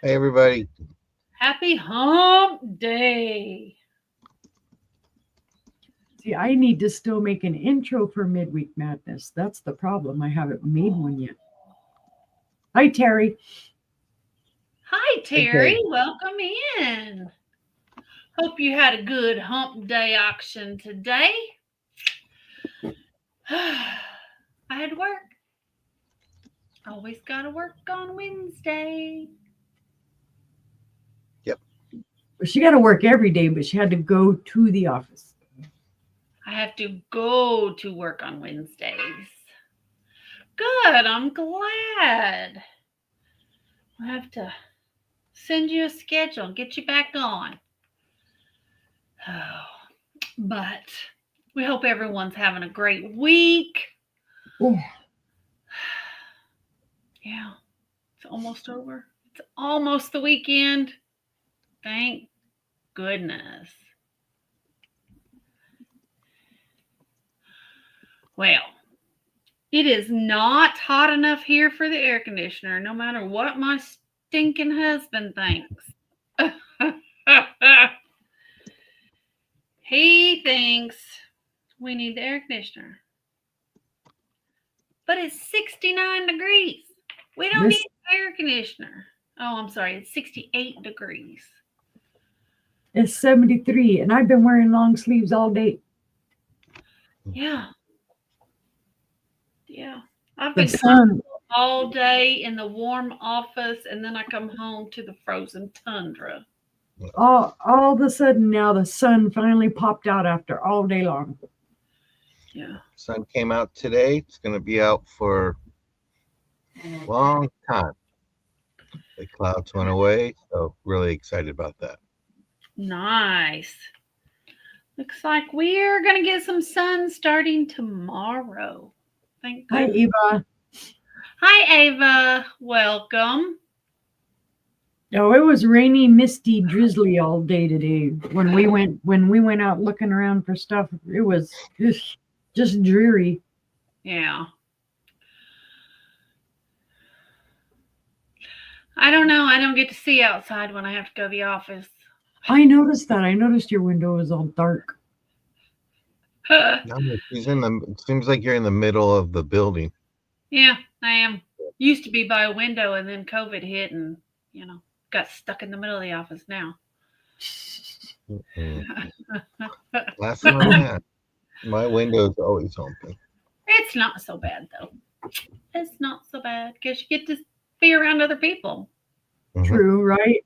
Hey, everybody. Happy Hump Day. See, I need to still make an intro for Midweek Madness. That's the problem. I haven't made one yet. Hi, Terry. Hi, Hey, Terry. Terry. Welcome in. Hope you had a good Hump Day auction today. I had to work. Always got to work on Wednesday. Yep. Well, she got to work every day, but she had to go to the office. I have to go to work on Wednesdays. Good. I'm glad. I have to send you a schedule and get you back on. Oh, but we hope everyone's having a great week. Oh, Yeah, it's almost over. It's almost the weekend. Thank goodness. Well, it is not hot enough here for the air conditioner, no matter what my stinking husband thinks. He thinks we need the air conditioner. But it's 69 degrees. We don't this need the air conditioner. Oh, I'm sorry. It's 68 degrees. is 73, and I've been wearing long sleeves all day. Yeah. Yeah. I've The been sun, all day in the warm office, and then I come home to the frozen tundra. all of a sudden now, the sun finally popped out after all day long. Yeah. Sun came out today. It's going to be out for a long time. The clouds went away, so really excited about that. Nice. Looks like we're going to get some sun starting tomorrow. Thank Hi, goodness. Eva. Hi, Ava. Welcome. Oh, it was rainy, misty, drizzly all day today. When we went out looking around for stuff, it was just dreary. Yeah. I don't know. I don't get to see outside when I have to go to the office. I noticed that. I noticed your window was all dark. No, she's in the. It seems like you're in the middle of the building. Yeah, I am. Used to be by a window, and then COVID hit, and got stuck in the middle of the office now. Mm-mm. Last on that. My window's always open. It's not so bad though. It's not so bad because you get to be around other people. Mhm. True, right?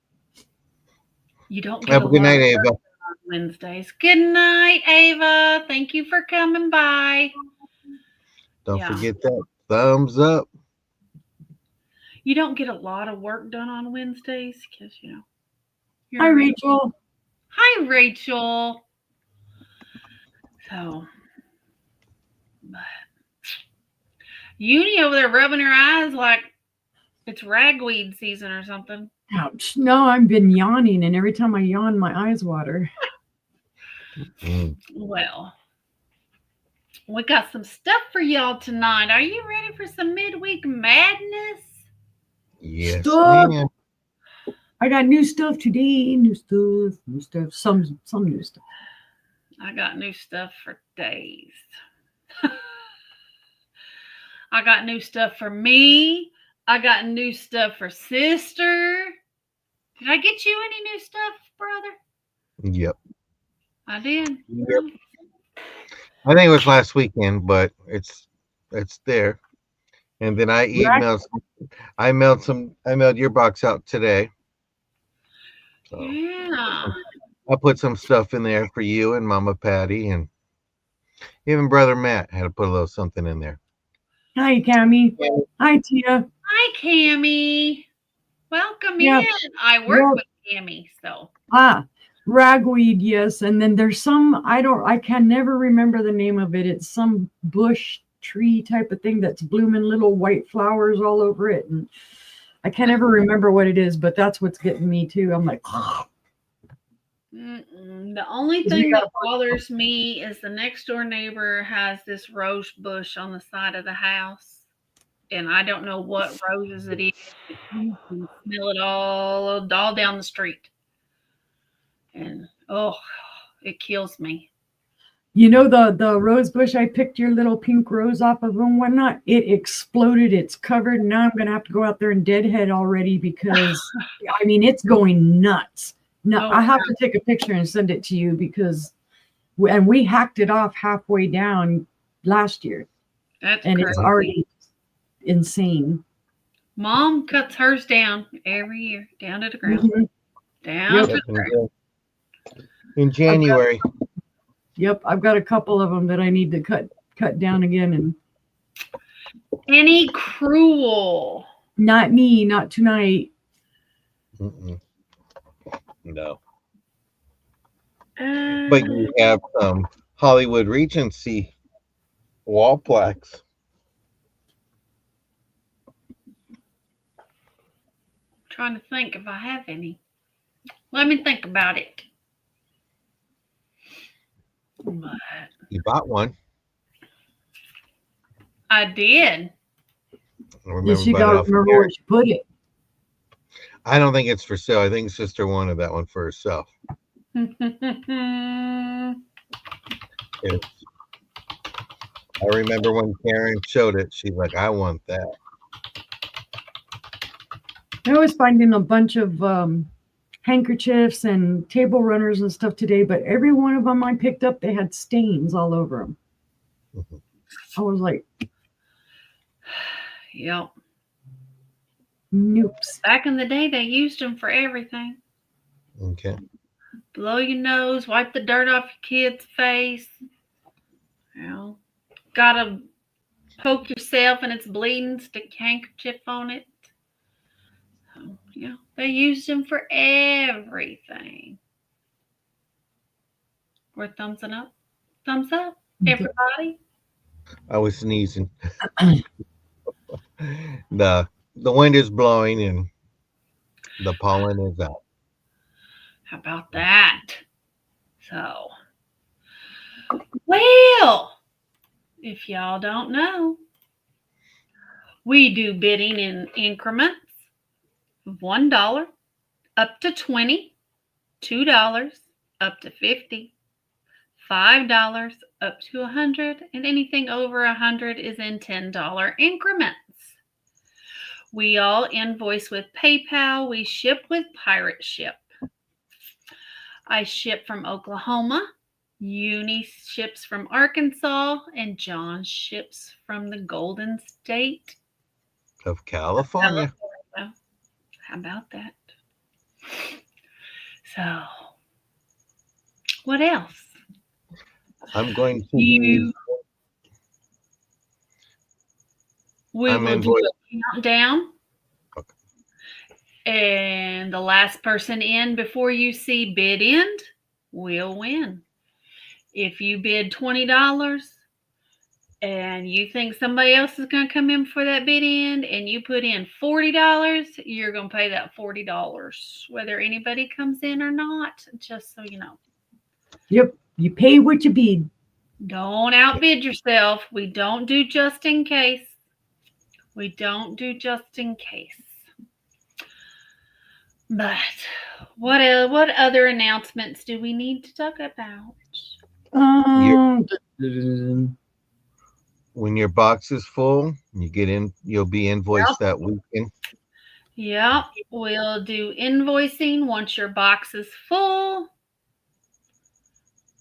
You don't get Have a a good lot night, of Ava. work on Wednesdays. Good night, Ava. Thank you for coming by. Don't Yeah, forget that thumbs up. you don't get a lot of work done on Wednesdays because Hi, you're. Rachel. Hi, Rachel. So, but Uni over there rubbing her eyes like it's ragweed season or something. Ouch. No, I've been yawning, and every time I yawn, my eyes water. Mm. Well, we got some stuff for y'all tonight. Are you ready for some midweek madness? Yes, Stuff. ma'am. I got new stuff today. New stuff. New stuff. Some new stuff. I got new stuff for days. I got new stuff for me. I got new stuff for sister. Did I get you any new stuff, brother? Yep. I did. Yep. I think it was last weekend, but it's there. And then Right? I mailed your box out today. So Yeah. I put some stuff in there for you and Mama Patty, and even Brother Matt had to put a little something in there. Hi, Cammy. Hi, Tia. Hi, Cammy. Welcome Yeah. in. I work Well, with Cammy, so. ragweed, yes. And then there's some, I can never remember the name of it. It's some bush tree type of thing that's blooming little white flowers all over it. And I can't ever remember what it is, but that's what's getting me too. I'm like, The only we thing got that bothers me is the next door neighbor has this rose bush on the side of the house. and I don't know what roses it is. But you can smell it all down the street, and oh, it kills me. You know the rose bush I picked your little pink rose off of and whatnot. It exploded. It's covered. Now I'm gonna have to go out there and deadhead already because I mean it's going nuts. No, Oh, I have to take a picture and send it to you because and we hacked it off halfway down last year, that's and crazy. it's already insane. Mom cuts hers down every year, down to the ground, Mhm. down Yep. to Yep, the ground. in January. Yep, I've got a couple of them that I need to cut down again, and Any cruel? not me, not tonight. Mm-mm. No, Uh, but you have Hollywood Regency wall plaques. trying to think if I have any. Let me think about it. But You bought one. I did. I remember Yes, you about it got to off remember air. where you put it. I don't think it's for sale. I think Sister wanted that one for herself. It's, I remember when Karen showed it, she's like, I want that. I was finding a bunch of handkerchiefs and table runners and stuff today, but every one of them I picked up, they had stains all over them. Mhm. I was like, Yep. nope. Back in the day, they used them for everything. Okay. Blow your nose, wipe the dirt off your kid's face. You know, gotta poke yourself and it's bleeding, stick your handkerchief on it. They used them for everything. We're thumbs up. Thumbs up, everybody. I was sneezing. The wind is blowing and the pollen is out. How about that? So, well, if y'all don't know, we do bidding in increments of $1 up to 20, $2 up to 50, $5 up to 100, and anything over 100 is in $10 increments. We all invoice with PayPal. We ship with Pirate Ship. I ship from Oklahoma. Uni ships from Arkansas, and John ships from the Golden State Of California. California. How about that? So, what else? I'm going to We will do invoiced. a countdown. Okay. And the last person in before you see bid end will win. If you bid $20 and you think somebody else is going to come in for that bid end and you put in $40, you're going to pay that $40, whether anybody comes in or not, just so you know. Yep, you pay what you bid. Don't outbid yourself. We don't do just in case. We don't do just in case. But what other announcements do we need to talk about? When your box is full, you'll be invoiced that weekend. Yep, we'll do invoicing once your box is full.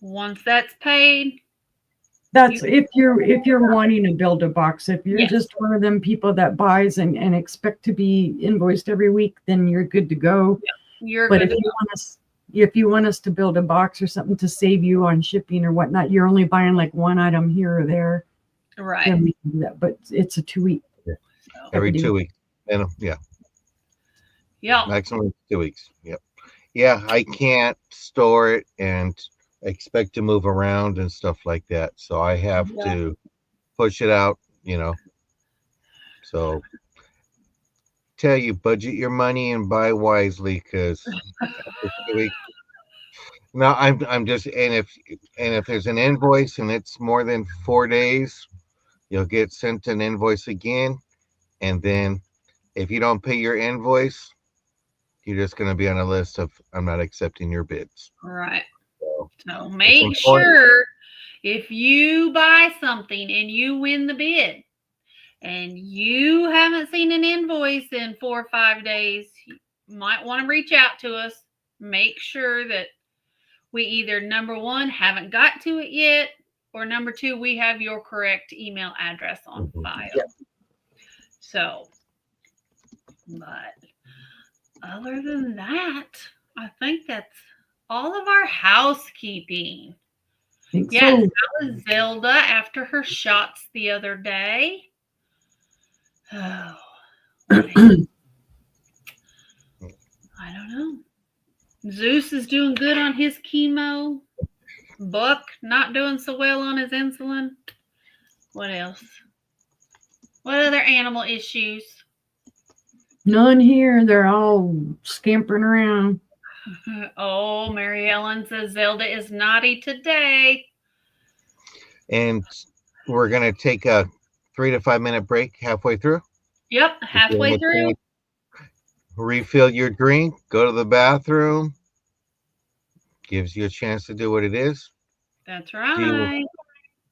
Once that's paid, That's if you're wanting to build a box. If you're Yes. just one of them people that buys and expect to be invoiced every week, then you're good to go. you're But good. if you want us to build a box or something to save you on shipping or whatnot, you're only buying like one item here or there, Right. then we can do that. But it's a 2-week. Every Every 2 weeks. And Yep. maximum 2 weeks. Yep. Yeah, I can't store it and expect to move around and stuff like that. So I have Yeah. to push it out, So tell you, budget your money and buy wisely, because after 2 weeks. No, I'm just, and if there's an invoice and it's more than 4 days, you'll get sent an invoice again, And then if you don't pay your invoice, you're just going to be on a list of I'm not accepting your bids. Right. So So it's make important. sure if you buy something and you win the bid and you haven't seen an invoice in 4 or 5 days, you might want to reach out to us. Make sure that we either, number one, haven't got to it yet, or number two, we have your correct email address on file. Yeah. So, but other than that, I think that's all of our housekeeping. Think Yes, so. how was Zelda after her shots the other day? Oh, what else? I don't know. Zeus is doing good on his chemo. Buck not doing so well on his insulin. What else? What other animal issues? None here. They're all scampering around. Oh, Mary Ellen says Zelda is naughty today. And we're going to take a 3 to 5 minute break halfway through. Yep, halfway through. Refill your drink, go to the bathroom. Gives you a chance to do what it is. That's Do right.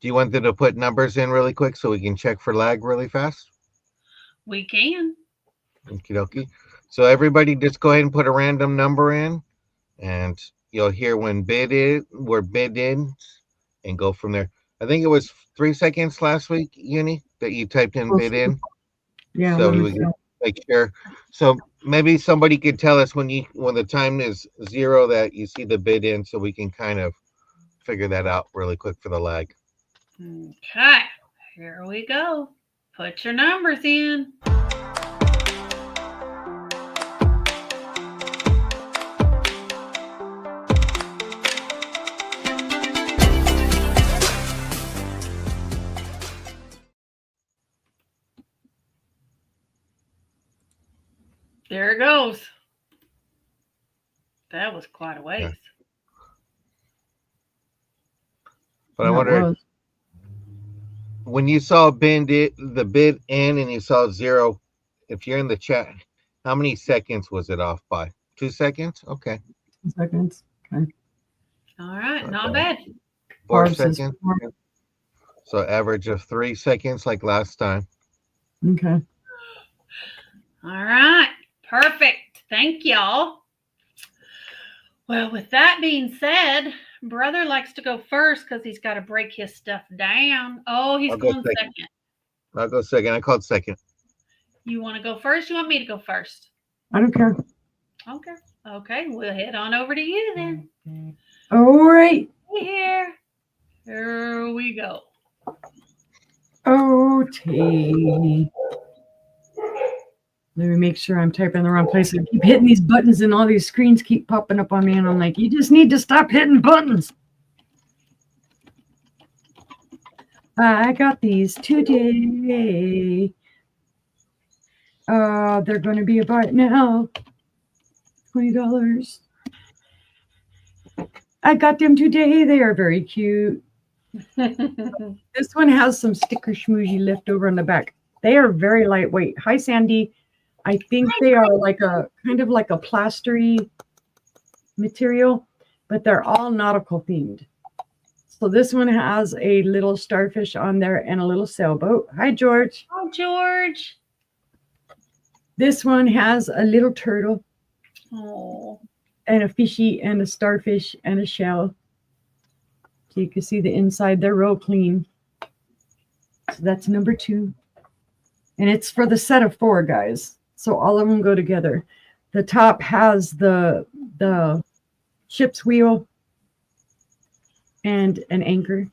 you want them to put numbers in really quick so we can check for lag really fast? We can. Okie dokie. So everybody just go ahead and put a random number in, and you'll hear when we're bid in, and go from there. I think it was 3 seconds last week, Uni, that you typed in bid in. Yeah, So let me we see. can make sure. So maybe somebody could tell us when the time is 0 that you see the bid in, so we can kind of figure that out really quick for the lag. Okay, here we go. Put your numbers in. There it goes. That was quite a ways. Yeah. But I That wonder, was. when you saw the bid in and you saw 0, if you're in the chat, how many seconds was it off by? 2 seconds? Okay. 2 seconds. Okay. All right, Not not bad. bad. 4 Barb says seconds. 4. So average of 3 seconds like last time. Okay. All right, perfect. Thank y'all. Well, with that being said, brother likes to go first because he's got to break his stuff down. Oh, he's I'll go going second. second. I'll go second. I called second. You want to go first? You want me to go first? I don't care. Okay. Okay, we'll head on over to you then. All right. Here we go. Okay. Let me make sure I'm typing in the wrong place. I keep hitting these buttons and all these screens keep popping up on me, and I'm like, you just need to stop hitting buttons. I got these today. They're going to be about now $20. I got them today. They are very cute. This one has some sticker schmoozy left over on the back. They are very lightweight. Hi, Sandy. I think they are like a kind of like a plastery material, but they're all nautical themed. So this one has a little starfish on there and a little sailboat. Hi, George. Oh, George. This one has a little turtle. Oh. And a fishy and a starfish and a shell. So you can see the inside. They're real clean. So that's number 2. And it's for the set of 4, guys. So all of them go together. The top has the ship's wheel and an anchor.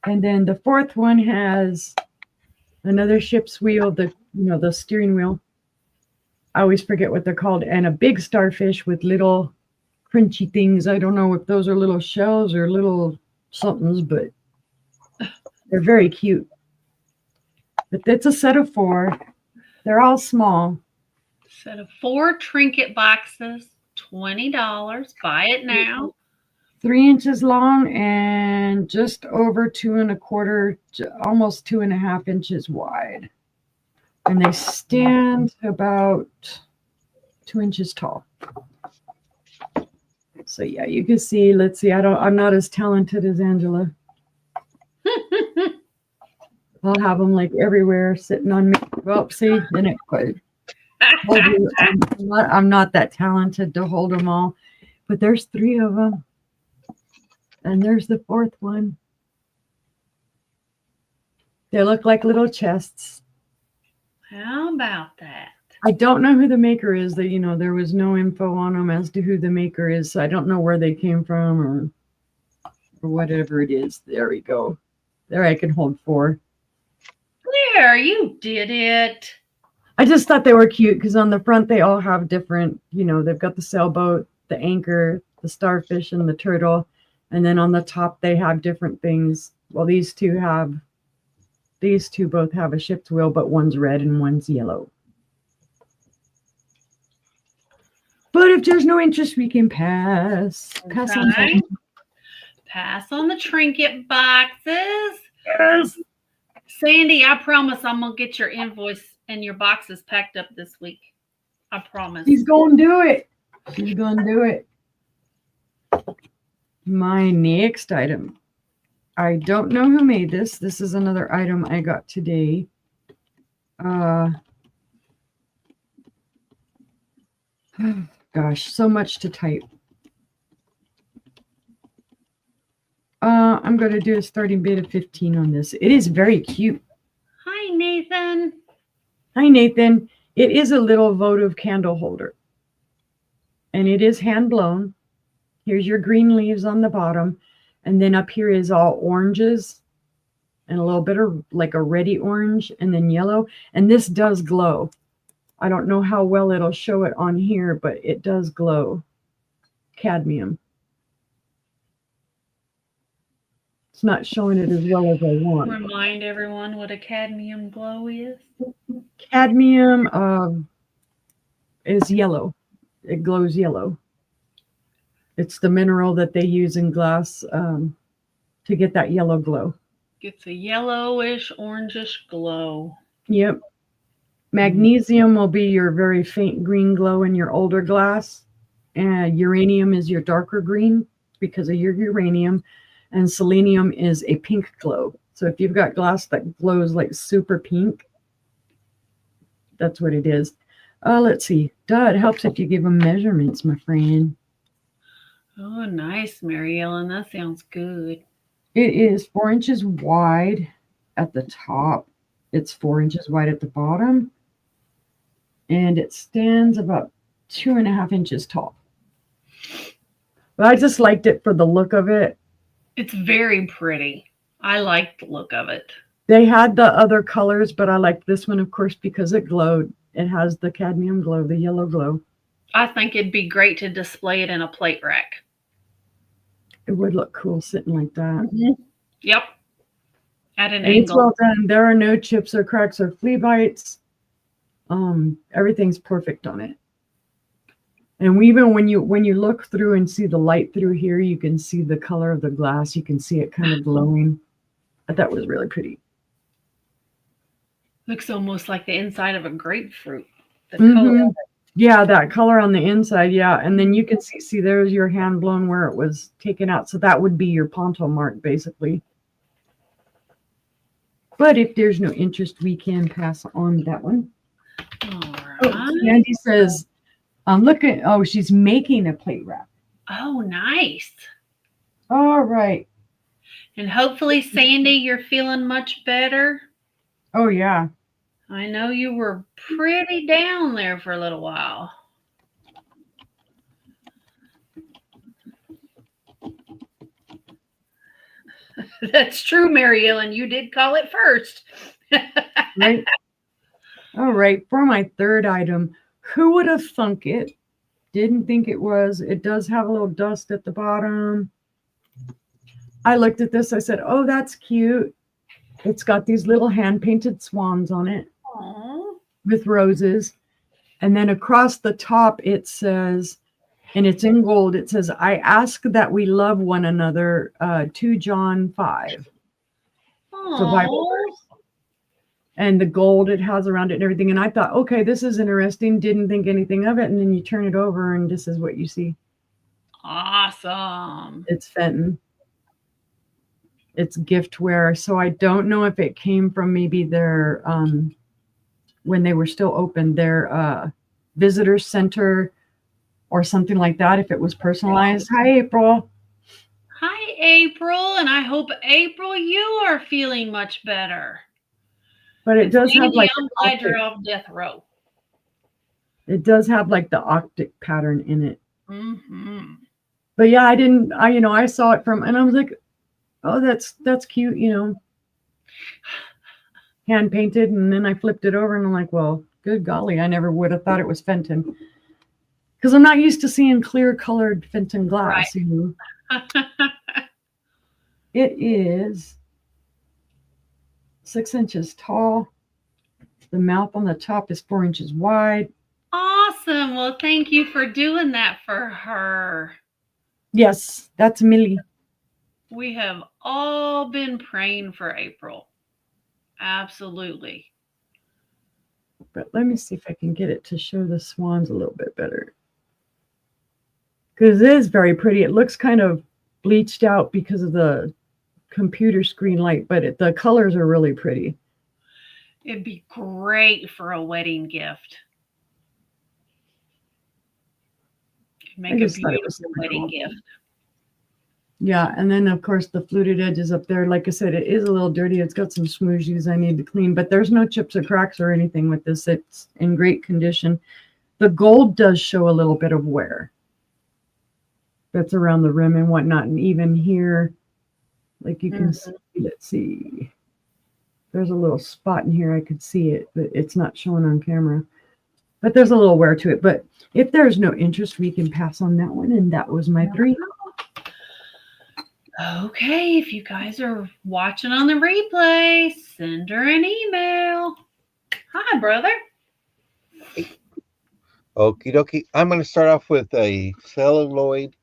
And then the 4th one has another ship's wheel, the steering wheel. I always forget what they're called, and a big starfish with little crunchy things. I don't know if those are little shells or little somethings, but they're very cute. But it's a set of 4. They're all small. Set of 4 trinket boxes, $20. Buy it now. 3 inches long and just over 2 1/4, almost 2.5 inches wide. And they stand about 2 inches tall. So yeah, you can see, let's see, I'm not as talented as Angela. I'll have them like everywhere sitting on me. Well, see, then it quite. I'm not that talented to hold them all, but there's 3 of them. And there's the 4th one. They look like little chests. How about that? I don't know who the maker is. There was no info on them as to who the maker is, so I don't know where they came from or whatever it is. There we go. There, I can hold 4. There, you did it. I just thought they were cute because on the front they all have different, they've got the sailboat, the anchor, the starfish, and the turtle. And then on the top they have different things. Well, these two both have a ship's wheel, but one's red and one's yellow. But if there's no interest, we can pass. Pass on. Pass on the trinket boxes. Yes. Sandy, I promise I'm going to get your invoice and your boxes packed up this week. I promise. She's going to do it. She's going to do it. My next item. I don't know who made this. This is another item I got today. Gosh, so much to type. I'm going to do a starting bid of 15 on this. It is very cute. Hi, Nathan. Hi, Nathan. It is a little votive candle holder. And it is hand blown. Here's your green leaves on the bottom. And then up here is all oranges and a little bit of like a reddy orange and then yellow. And this does glow. I don't know how well it'll show it on here, but it does glow. Cadmium. It's not showing it as well as I want. Remind everyone what a cadmium glow is. Cadmium is yellow. It glows yellow. It's the mineral that they use in glass to get that yellow glow. Gets a yellowish, orangish glow. Yep. Magnesium will be your very faint green glow in your older glass. And uranium is your darker green because of your uranium. And selenium is a pink glow. So if you've got glass that glows like super pink, that's what it is. Let's see. It helps if you give them measurements, my friend. Oh, nice, Mary Ellen. That sounds good. It is 4 inches wide at the top. It's 4 inches wide at the bottom. And it stands about 2.5 inches tall. But I just liked it for the look of it. It's very pretty. I like the look of it. They had the other colors, but I liked this one, of course, because it glowed. It has the cadmium glow, the yellow glow. I think it'd be great to display it in a plate rack. It would look cool sitting like that. Mm-hmm. Yep. At an and angle. It's well done. There are no chips or cracks or flea bites. Everything's perfect on it. And even when you look through and see the light through here, you can see the color of the glass. You can see it kind of glowing. I thought it was really pretty. Looks almost like the inside of a grapefruit. The color of it. Yeah, that color on the inside, yeah. And then you can see there's your hand blown where it was taken out. So that would be your ponto mark, basically. But if there's no interest, we can pass on that one. All right. Oh, Andy says, she's making a plate wrap. Oh, nice. All right. And hopefully, Sandy, you're feeling much better. Oh, yeah. I know you were pretty down there for a little while. That's true, Mary Ellen. You did call it first. Right. All right. For my third item, who would have thunk it? Didn't think it was. It does have a little dust at the bottom. I looked at this. I said, oh, that's cute. It's got these little hand-painted swans on it. Aww. With roses. And then across the top, it says, and it's in gold. It says, "I ask that we love one another." 2 John 5. It's a Bible Oh, verse. And the gold it has around it and everything. And I thought, okay, this is interesting. Didn't think anything of it. And then you turn it over, and this is what you see. awesome. It's Fenton. It's giftware. So I don't know if it came from maybe their when they were still open, their visitor center or something like that. If it was personalized. Hi, April. Hi, April, and I hope, April, you are feeling much better. But it And does have Sandy, like I'm glad you're off death row. it does have like the octic pattern in it. Mm-hmm. But yeah, I saw it from, and I was like, oh, that's cute, hand painted. And then I flipped it over, and I'm like, well, good golly, I never would have thought it was Fenton, because I'm not used to seeing clear colored Fenton glass. It is 6 inches tall. The mouth on the top is 4 inches wide. Awesome. Well, thank you for doing that for her. Yes, that's Millie. We have all been praying for April. Absolutely. But let me see if I can get it to show the swans a little bit better, because it is very pretty. It looks kind of bleached out because of the computer screen light, but the colors are really pretty. It'd be great for a wedding gift. Make a beautiful wedding gift. Yeah, and then of course the fluted edges up there. Like I said, it is a little dirty. It's got some smooshes I need to clean, but there's no chips or cracks or anything with this. It's in great condition. The gold does show a little bit of wear. That's around the rim and whatnot, and even here, like you can see. Let's see. There's a little spot in here. I could see it, but it's not showing on camera. But there's a little wear to it. But if there's no interest, we can pass on that one. And that was my 3. Okay, if you guys are watching on the replay, send her an email. Hi, brother. Okie dokie. I'm going to start off with a celluloid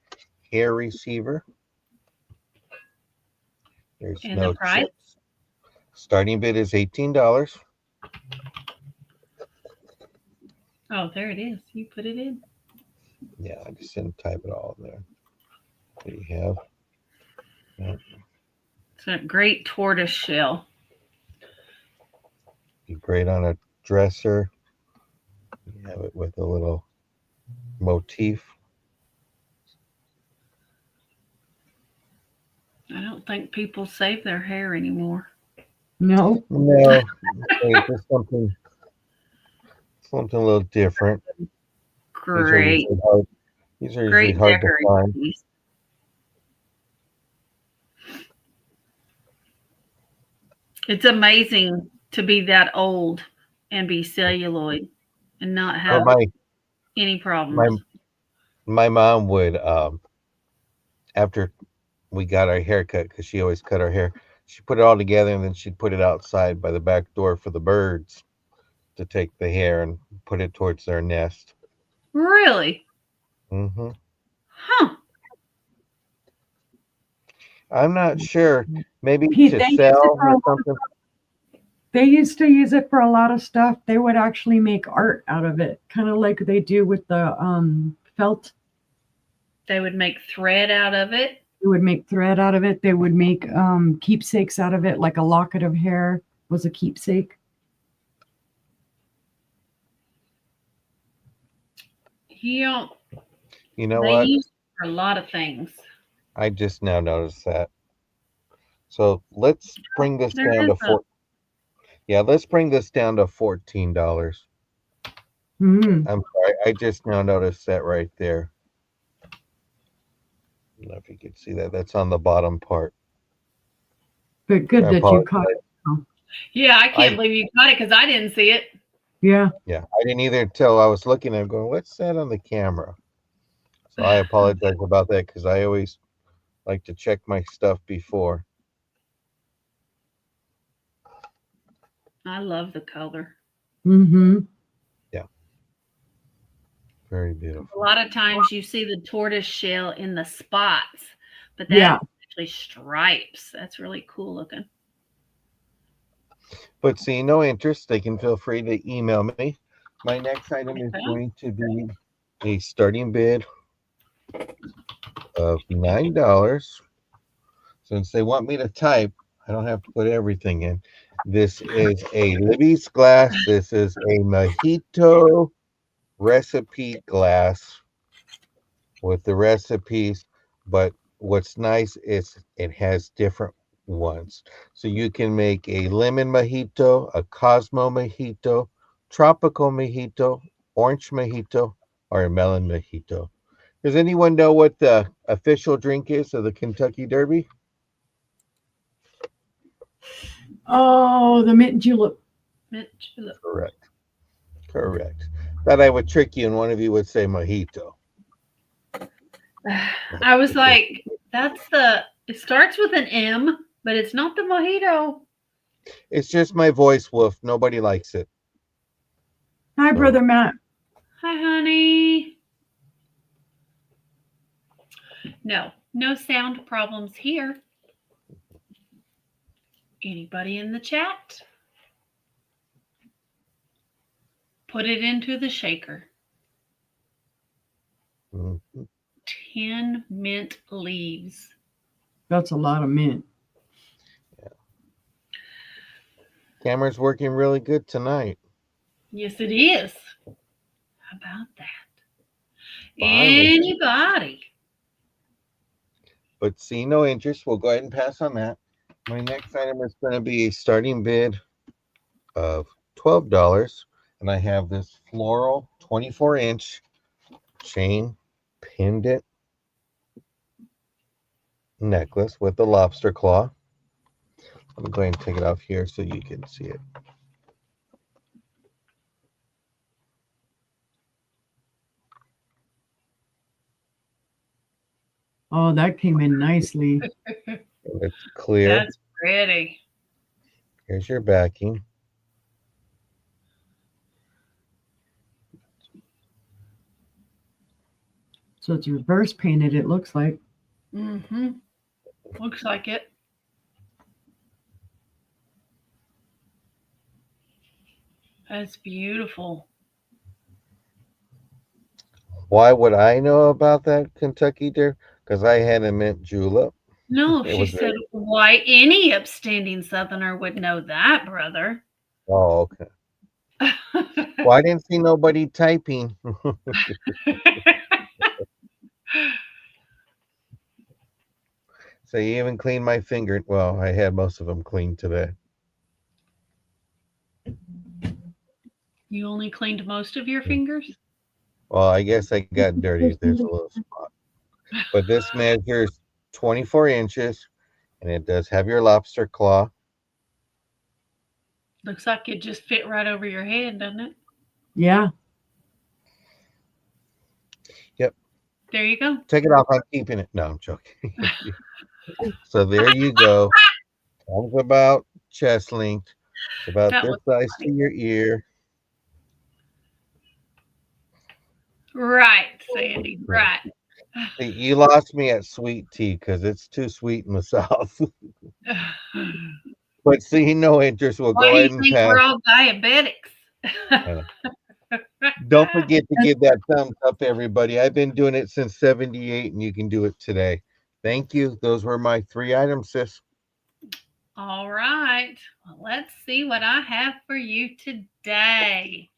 hair receiver. There's And no the price? chips. Starting bid is $18. Oh, there it is. You put it in. Yeah, I just didn't type it all in there. What do you have? Yeah. It's a great tortoise shell. Be great on a dresser. You have it with a little motif. I don't think people save their hair anymore. No. It's just something a little different. Great. These are usually hard to find. It's amazing to be that old and be celluloid and not have any problems. My mom would, after we got our hair cut, because she always cut our hair, she put it all together and then she'd put it outside by the back door for the birds to take the hair and put it towards their nest. Really? Mm-hmm. Huh. I'm not sure. Maybe to sell or something. They used to use it for a lot of stuff. They would actually make art out of it, kind of like they do with the felt. They would make thread out of it. They would make thread out of it. They would make keepsakes out of it, like a locket of hair was a keepsake. You know they what? use it for a lot of things. I just now noticed that. So let's bring this down to let's bring this down to $14. Mm-hmm. I'm sorry, I just now noticed that right there. I don't know if you can see that. That's on the bottom part. But good that you caught it. Yeah, I can't believe you caught it because I didn't see it. Yeah. Yeah, I didn't either until I was looking at it going, what's that on the camera? So I apologize about that because I always like to check my stuff before. I love the color. Mm-hmm. Yeah. Very A beautiful. lot of times you see the tortoise shell in the spots, but Yeah. that's actually stripes. That's really cool looking. But see, no interest. They can feel free to email me. My next item is Okay. going to be a starting bid of $9. Since they want me to type, I don't have to put everything in. This is a Libby's glass. This is a mojito recipe glass with the recipes. But what's nice is it has different ones. So you can make a lemon mojito, a Cosmo mojito, tropical mojito, orange mojito, or a melon mojito. Does anyone know what the official drink is of the Kentucky Derby? Oh, the mint julep. Mint julep. Correct. Correct. Thought I would trick you and one of you would say mojito. I was like, that's it starts with an M, but it's not the mojito. It's just my voice, Wolf. Nobody likes it. Hi, So Brother Matt. Hi, honey. No sound problems here. Anybody in the chat? Put it into the shaker. mhm. 10 mint leaves. That's a lot of mint. Camera's working really good tonight. Yes, it is. How about that? Finally. Anybody? But see no interest. We'll go ahead and pass on that. My next item is going to be a starting bid of $12. And I have this floral 24-inch chain pendant necklace with the lobster claw. Let me go ahead and take it off here so you can see it. Oh, that came in nicely. It's clear. That's pretty. Here's your backing. So it's reverse painted, it looks like. Mm-hmm. Looks like it. That's beautiful. Why would I know about that Kentucky Derby? Because I had a mint julep. No, It she was said, very. why any upstanding Southerner would know that, brother. Oh, okay. Well, I didn't see nobody typing. So you even cleaned my finger. Well, I had most of them cleaned today. You only cleaned most of your fingers? Well, I guess I got dirty. There's a little spot. But this measures 24 inches, and it does have your lobster claw. Looks like it just fit right over your head, doesn't it? Yeah. Yep. There you go. Take it off. I'm keeping it. No, I'm joking. So there you go. Comes about chest length. It's about That this was size to funny. your ear. Right, Sandy. Right. Right. See, you lost me at sweet tea because it's too sweet in the South. But see, no interest. We'll Why go do you ahead and think pass. we're all diabetics? Don't forget to give that thumbs up, everybody. I've been doing it since 78, and you can do it today. Thank you. Those were my 3 items, sis. All right. Well, let's see what I have for you today.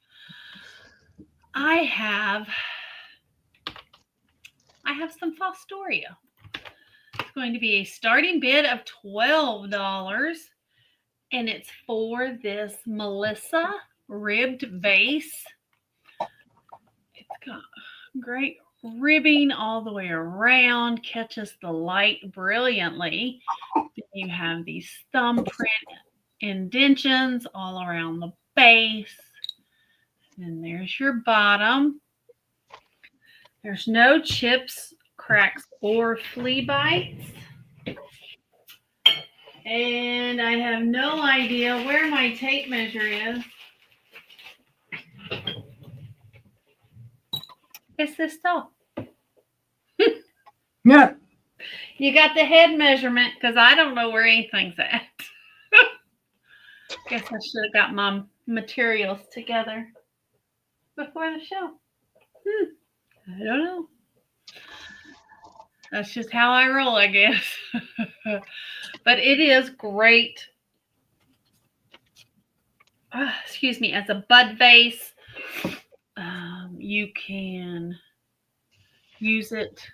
I have some Fostoria. It's going to be a starting bid of $12, and it's for this Melissa ribbed vase. It's got great ribbing all the way around, catches the light brilliantly. Then you have these thumbprint indentions all around the base. And there's your bottom. There's no chips, cracks, or flea bites. And I have no idea where my tape measure is. It's this tall. Yeah. You got the head measurement because I don't know where anything's at. Guess I should have got my materials together before the show. I don't know. That's just how I roll, I guess. But it is great. Excuse me, as a bud vase. You can use it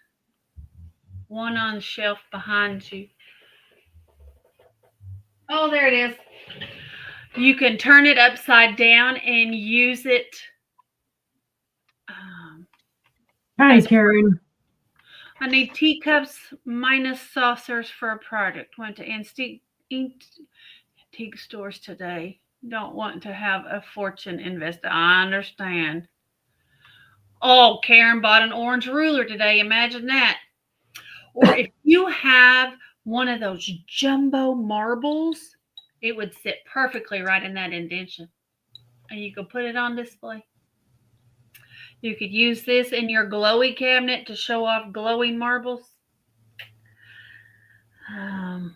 one on the shelf behind you. Oh, there it is. You can turn it upside down and use it. Hi, Karen. I need teacups minus saucers for a project. Went to antique stores today. Don't want to have a fortune invested. I understand. Oh, Karen bought an orange ruler today. Imagine that. Or if you have one of those jumbo marbles, it would sit perfectly right in that indention. And you could put it on display. You could use this in your glowy cabinet to show off glowy marbles.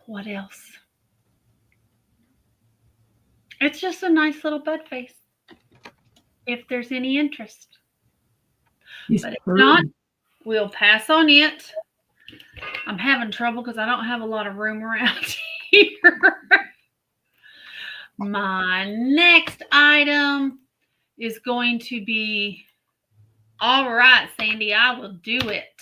What else? It's just a nice little bud face. If there's any interest. But if not, we'll pass on it. I'm having trouble because I don't have a lot of room around here. My next item is going to be, all right, Sandy, I will do it.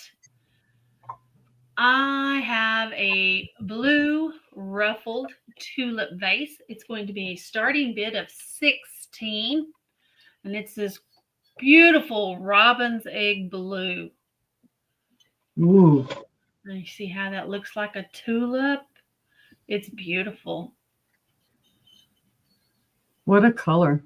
I have a blue ruffled tulip vase. It's going to be a starting bid of 16, and it's this beautiful robin's egg blue. Ooh. And you see how that looks like a tulip? It's beautiful. What a color.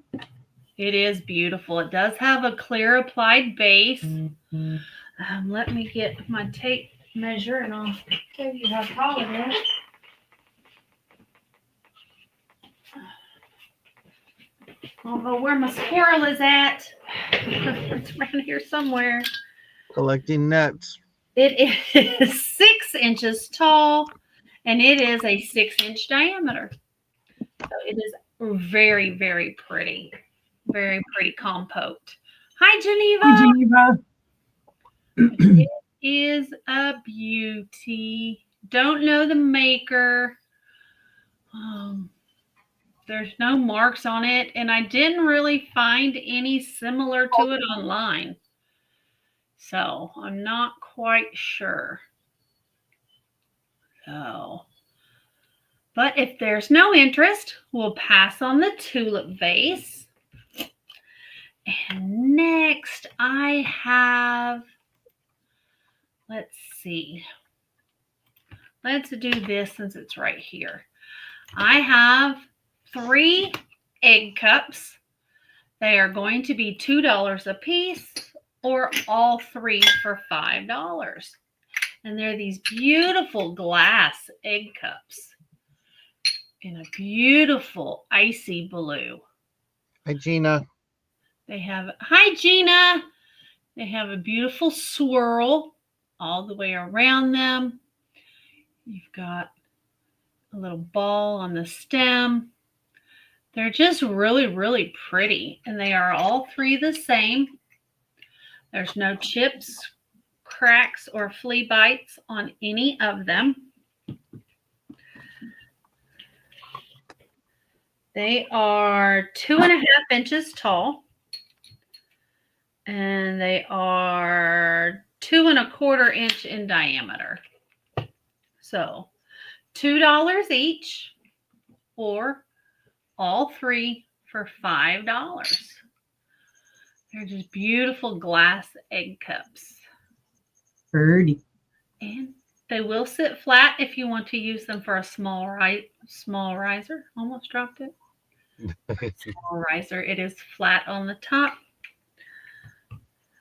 It is beautiful. It does have a clear applied base. Let me get my tape measure and I'll show you how tall it is. I don't know where my squirrel is at. It's around here somewhere. Collecting nuts. It is 6 inches tall and it is a 6-inch diameter. So it is very, very pretty. Very pretty compote. Hi, Geneva. Hi, Geneva. It is a beauty. Don't know the maker. There's no marks on it, and I didn't really find any similar to it online. So I'm not quite sure. So, but if there's no interest, we'll pass on the tulip vase. And next I have, let's see. Let's do this since it's right here. I have 3 egg cups. They are going to be $2 a piece or all 3 for $5. And they're these beautiful glass egg cups in a beautiful icy blue. Hi, Gina. Hi, Gina. They have a beautiful swirl all the way around them. You've got a little ball on the stem. They're just really, really pretty. And they are all 3 the same. There's no chips, cracks, or flea bites on any of them. They are 2.5 inches tall. And they are 2.25 inches in diameter. So $2 each or all 3 for $5. They're just beautiful glass egg cups. Pretty. And they will sit flat if you want to use them for a small riser. Almost dropped it. Small riser. It is flat on the top.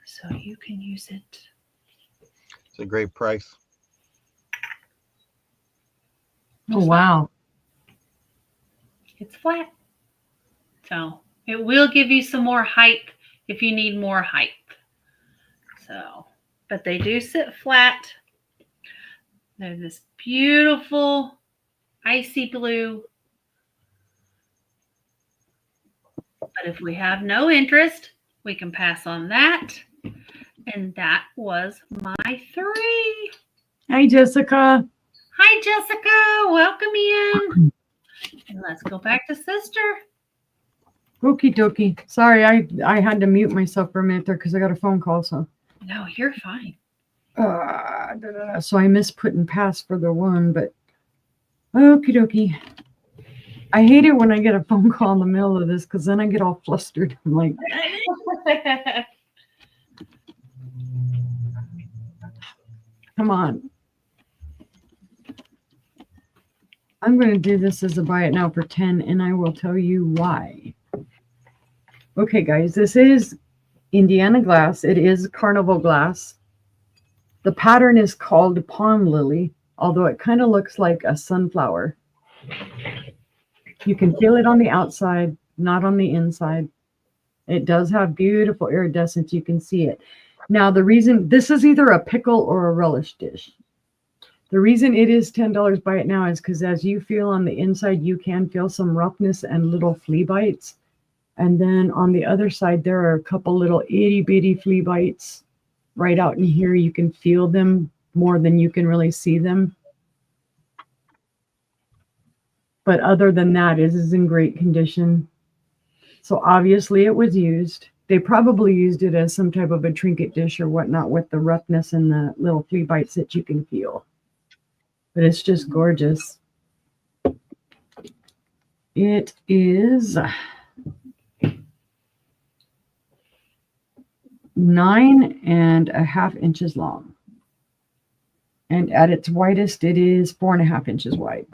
So you can use it. It's a great price. Oh, wow. It's flat. So it will give you some more height if you need more height. So, but they do sit flat. They're this beautiful icy blue. But if we have no interest, we can pass on that. And that was my 3. Hi, Jessica. Hi, Jessica. Welcome in. And let's go back to Sister. Okie dokie. Sorry, I had to mute myself for a minute there because I got a phone call. So No, you're fine. so I missed putting pass for the one, but okie dokie. I hate it when I get a phone call in the middle of this because then I get all flustered. I'm like, come on. I'm going to do this as a buy it now for 10, and I will tell you why. Okay, guys, this is Indiana glass. It is carnival glass. The pattern is called pond lily, although it kind of looks like a sunflower. You can feel it on the outside, not on the inside. It does have beautiful iridescence. You can see it. Now, the reason this is either a pickle or a relish dish. The reason it is $10 buy it now is because as you feel on the inside, you can feel some roughness and little flea bites. And then on the other side, there are a couple little itty bitty flea bites right out in here. You can feel them more than you can really see them. But other than that, it is in great condition. So obviously it was used. They probably used it as some type of a trinket dish or whatnot with the roughness and the little flea bites that you can feel. But it's just gorgeous. It is 9.5 inches long. And at its widest, it is 4.5 inches wide.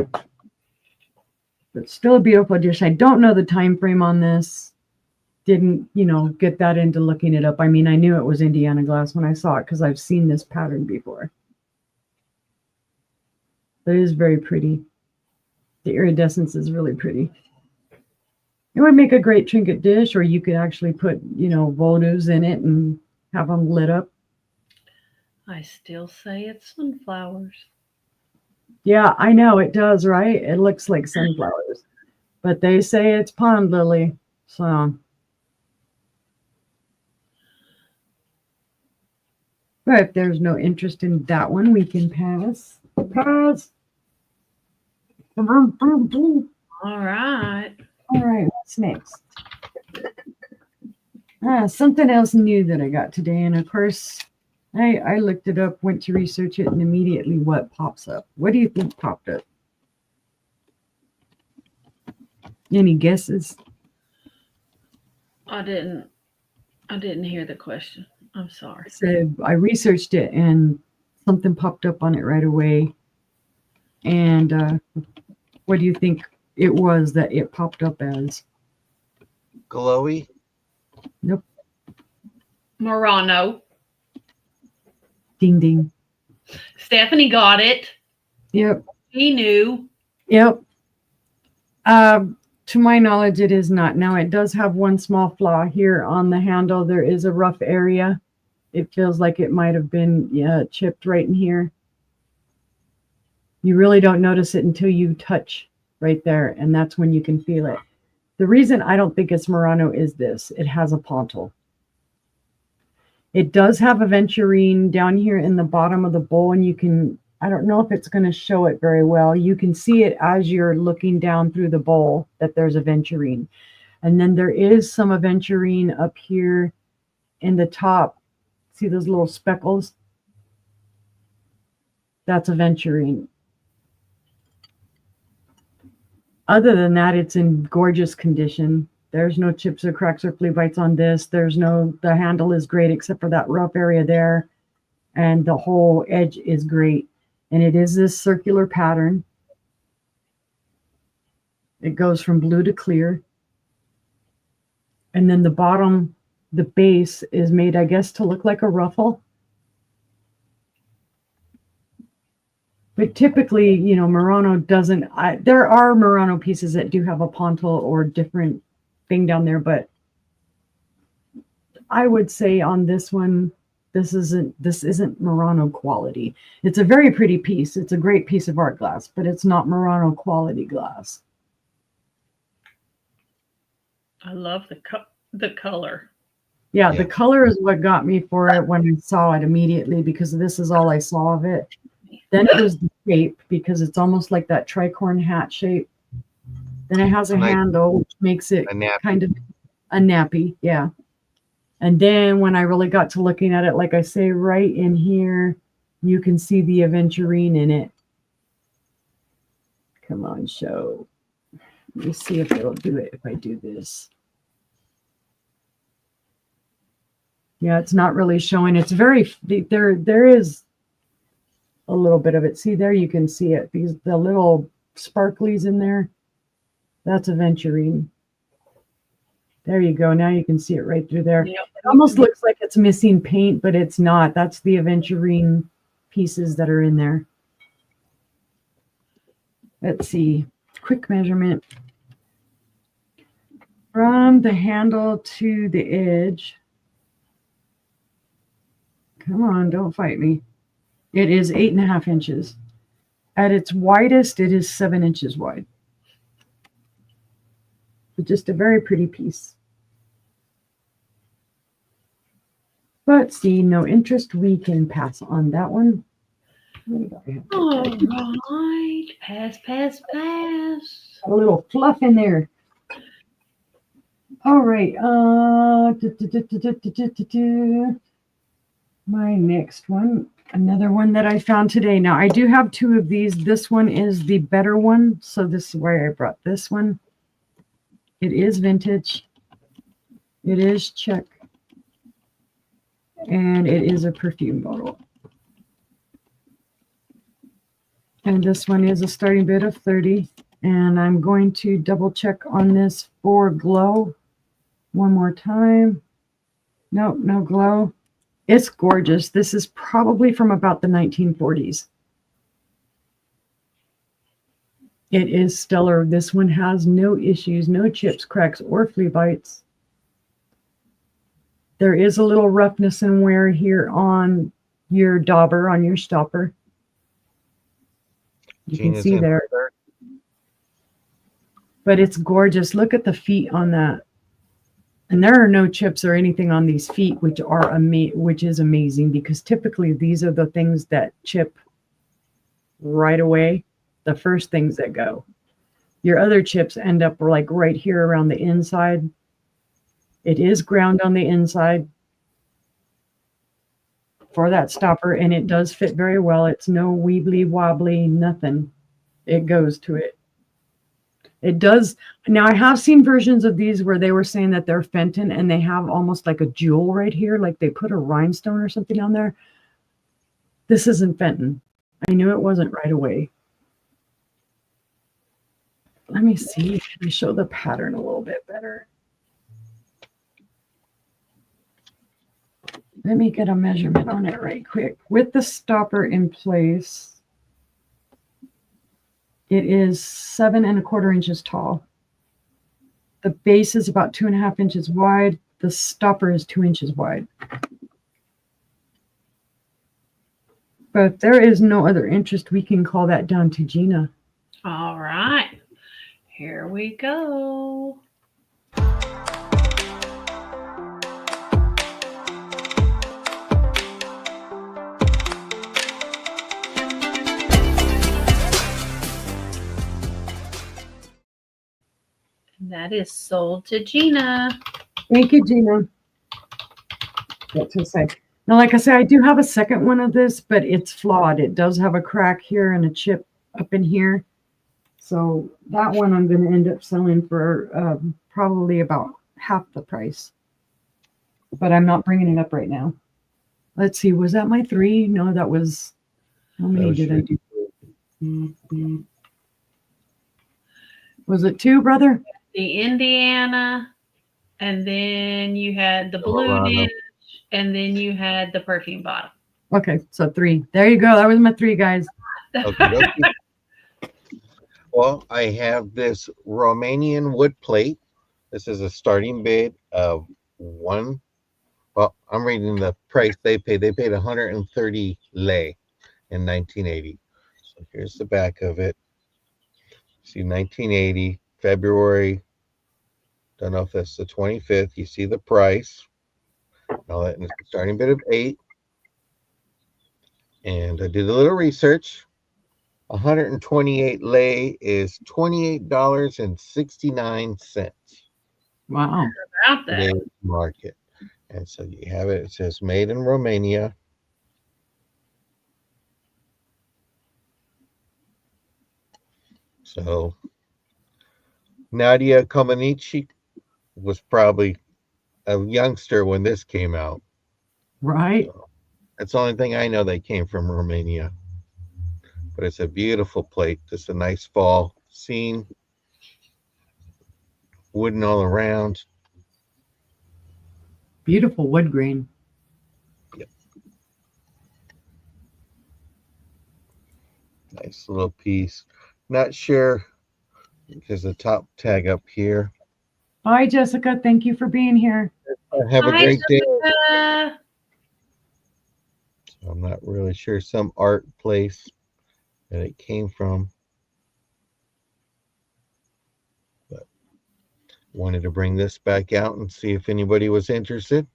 But still a beautiful dish. I don't know the time frame on this. Didn't, get that into looking it up. I mean, I knew it was Indiana glass when I saw it because I've seen this pattern before. But it is very pretty. The iridescence is really pretty. It would make a great trinket dish, or you could actually put, vodus in it and have them lit up. I still say it's sunflowers. Yeah, I know it does, right? It looks like sunflowers, but they say it's pond lily. So, but if there's no interest in that one, we can pass. Pass. All right. All right, what's next? Something else new that I got today. And of course, I looked it up, went to research it, and immediately what pops up? What do you think popped up? Any guesses? I didn't hear the question. I'm sorry. So I researched it and something popped up on it right away. And what do you think it was that it popped up as? Glowy. Nope. Murano. Ding ding. Stephanie got it. Yep. He knew. Yep. To my knowledge, it is not. Now, it does have one small flaw here on the handle. There is a rough area. It feels like it might have been chipped right in here. You really don't notice it until you touch right there, and that's when you can feel it. The reason I don't think it's Murano is this. It has a pontil. It does have a venturine down here in the bottom of the bowl, and you can, I don't know if it's going to show it very well. You can see it as you're looking down through the bowl that there's a venturine. And then there is some aventurine up here in the top. See those little speckles? That's aventurine. Other than that, it's in gorgeous condition. There's no chips or cracks or flea bites on this. The handle is great except for that rough area there. And the whole edge is great. And it is this circular pattern. It goes from blue to clear. And then the bottom, the base is made, I guess, to look like a ruffle. But typically, Murano doesn't. There are Murano pieces that do have a pontil or different thing down there, but I would say on this one, This isn't Murano quality. It's a very pretty piece. It's a great piece of art glass, but it's not Murano quality glass. I love the color. Yeah, Yeah. the color is what got me for it when I saw it immediately, because this is all I saw of it. Then it was the shape, because it's almost like that tricorn hat shape. Then it has a Nice. handle, which makes it A nappy. kind of a nappy. Yeah. And then when I really got to looking at it, like I say, right in here, you can see the aventurine in it. Come on, show. Let me see if it'll do it if I do this. Yeah, it's not really showing. It's very, there is a little bit of it. See there, you can see it. The little sparklies in there, that's aventurine. There you go. Now you can see it right through there. Yep. It almost looks like it's missing paint, but it's not. That's the aventurine pieces that are in there. Let's see. Quick measurement. From the handle to the edge. Come on, don't fight me. It is 8.5 inches. At its widest, it is 7 inches wide. But just a very pretty piece. But see, no interest. We can pass on that one. All right. Pass. A little fluff in there. All right. My next one, another one that I found today. Now, I do have 2 of these. This one is the better one, so this is why I brought this one. It is vintage. It is Czech. And it is a perfume bottle. And this one is a starting bid of 30. And I'm going to double check on this for glow one more time. Nope, no glow. It's gorgeous. This is probably from about the 1940s. It is stellar. This one has no issues, no chips, cracks, or flea bites. There is a little roughness and wear here on your dauber, on your stopper. You can see there. But it's gorgeous. Look at the feet on that. And there are no chips or anything on these feet, which is amazing, because typically these are the things that chip right away, the first things that go. Your other chips end up like right here around the inside. It is ground on the inside for that stopper, and it does fit very well. It's no weebly wobbly, nothing. It goes to it. It does. Now, I have seen versions of these where they were saying that they're Fenton and they have almost like a jewel right here, like they put a rhinestone or something on there. This isn't Fenton. I knew it wasn't right away. Let me see. Can I show the pattern a little bit better? Let me get a measurement on it right quick. With the stopper in place, it is 7 1/4 inches tall. The base is about 2.5 inches wide. The stopper is 2 inches wide. But if there is no other interest, we can call that down to Gina. All right. Here we go. That is sold to Gina. Thank you, Gina. That's to say. Now, like I say, I do have a second one of this, but it's flawed. It does have a crack here and a chip up in here. So that one I'm going to end up selling for probably about half the price. But I'm not bringing it up right now. Let's see. Was that my 3? No, that was... How many did I do? Mm-hmm. Was it 2, brother? The Indiana, and then you had the blue dish, and then you had the perfume bottle. Okay, so 3. There you go. That was my 3, guys. Okay. Well, I have this Romanian wood plate. This is a starting bid of Well, I'm reading the price they paid. They paid 130 lei in 1980. So here's the back of it. See 1980, February. Don't know if that's the 25th. You see the price. All that, and it's a starting bid of 8. And I did a little research. 128 lei is $28.69 Wow. About that. today's market. And so you have it. It says made in Romania. So Nadia Comaneci was probably a youngster when this came out. Right. So that's the only thing I know they came from Romania. But it's a beautiful plate. Just a nice fall scene, wooden all around. Beautiful wood grain. Yep. Nice little piece. Not sure because the top tag up here. Bye, Jessica. Thank you for being here. Have a Hi, great day. Jessica. I'm not really sure. Some art place that it came from, but wanted to bring this back out and see if anybody was interested.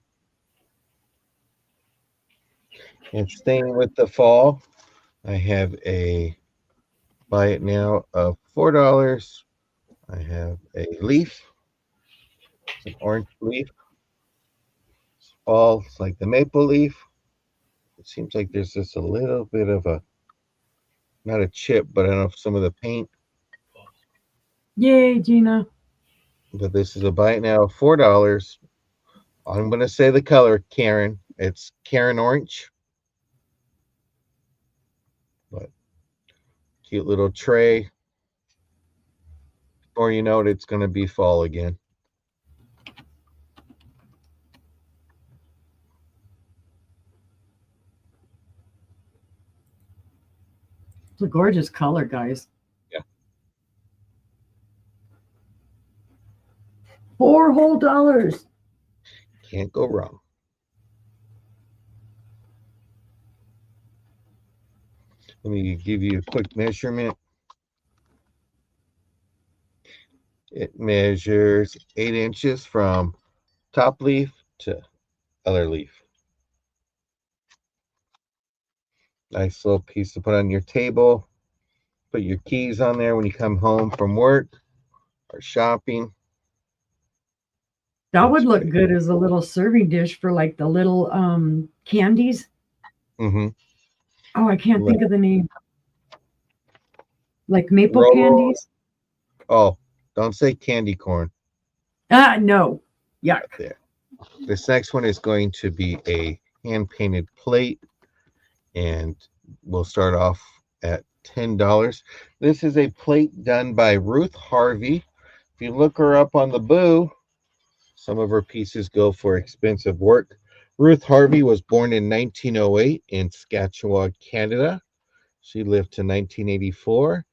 And staying with the fall, I have a buy it now of $4. I have a leaf. It's an orange leaf. It's fall. It's like the maple leaf. It seems like there's just a little bit of a not a chip, but I don't know if some of the paint. Yay, Gina. But this is a buy it now of $4. I'm gonna say the color, Karen. It's Karen orange. But cute little tray. Before you know it, it's gonna be fall again. It's a gorgeous color, guys. Yeah. $4 whole dollars. Can't go wrong. Let me give you a quick measurement. It measures 8 inches from top leaf to other leaf. Nice little piece to put on your table. Put your keys on there when you come home from work or shopping. That would Looks look great. good as a little serving dish for like the little candies. Mm-hmm. Oh, I can't Right. think of the name. Like maple Roll. candies. Oh, don't say candy corn Ah, no. Yuck. up there. This next one is going to be a hand painted plate, and we'll start off at $10. This is a plate done by Ruth Harvey. If you look her up on the Boo, some of her pieces go for expensive work. Ruth Harvey was born in 1908 in Saskatchewan, Canada. She lived to 1984,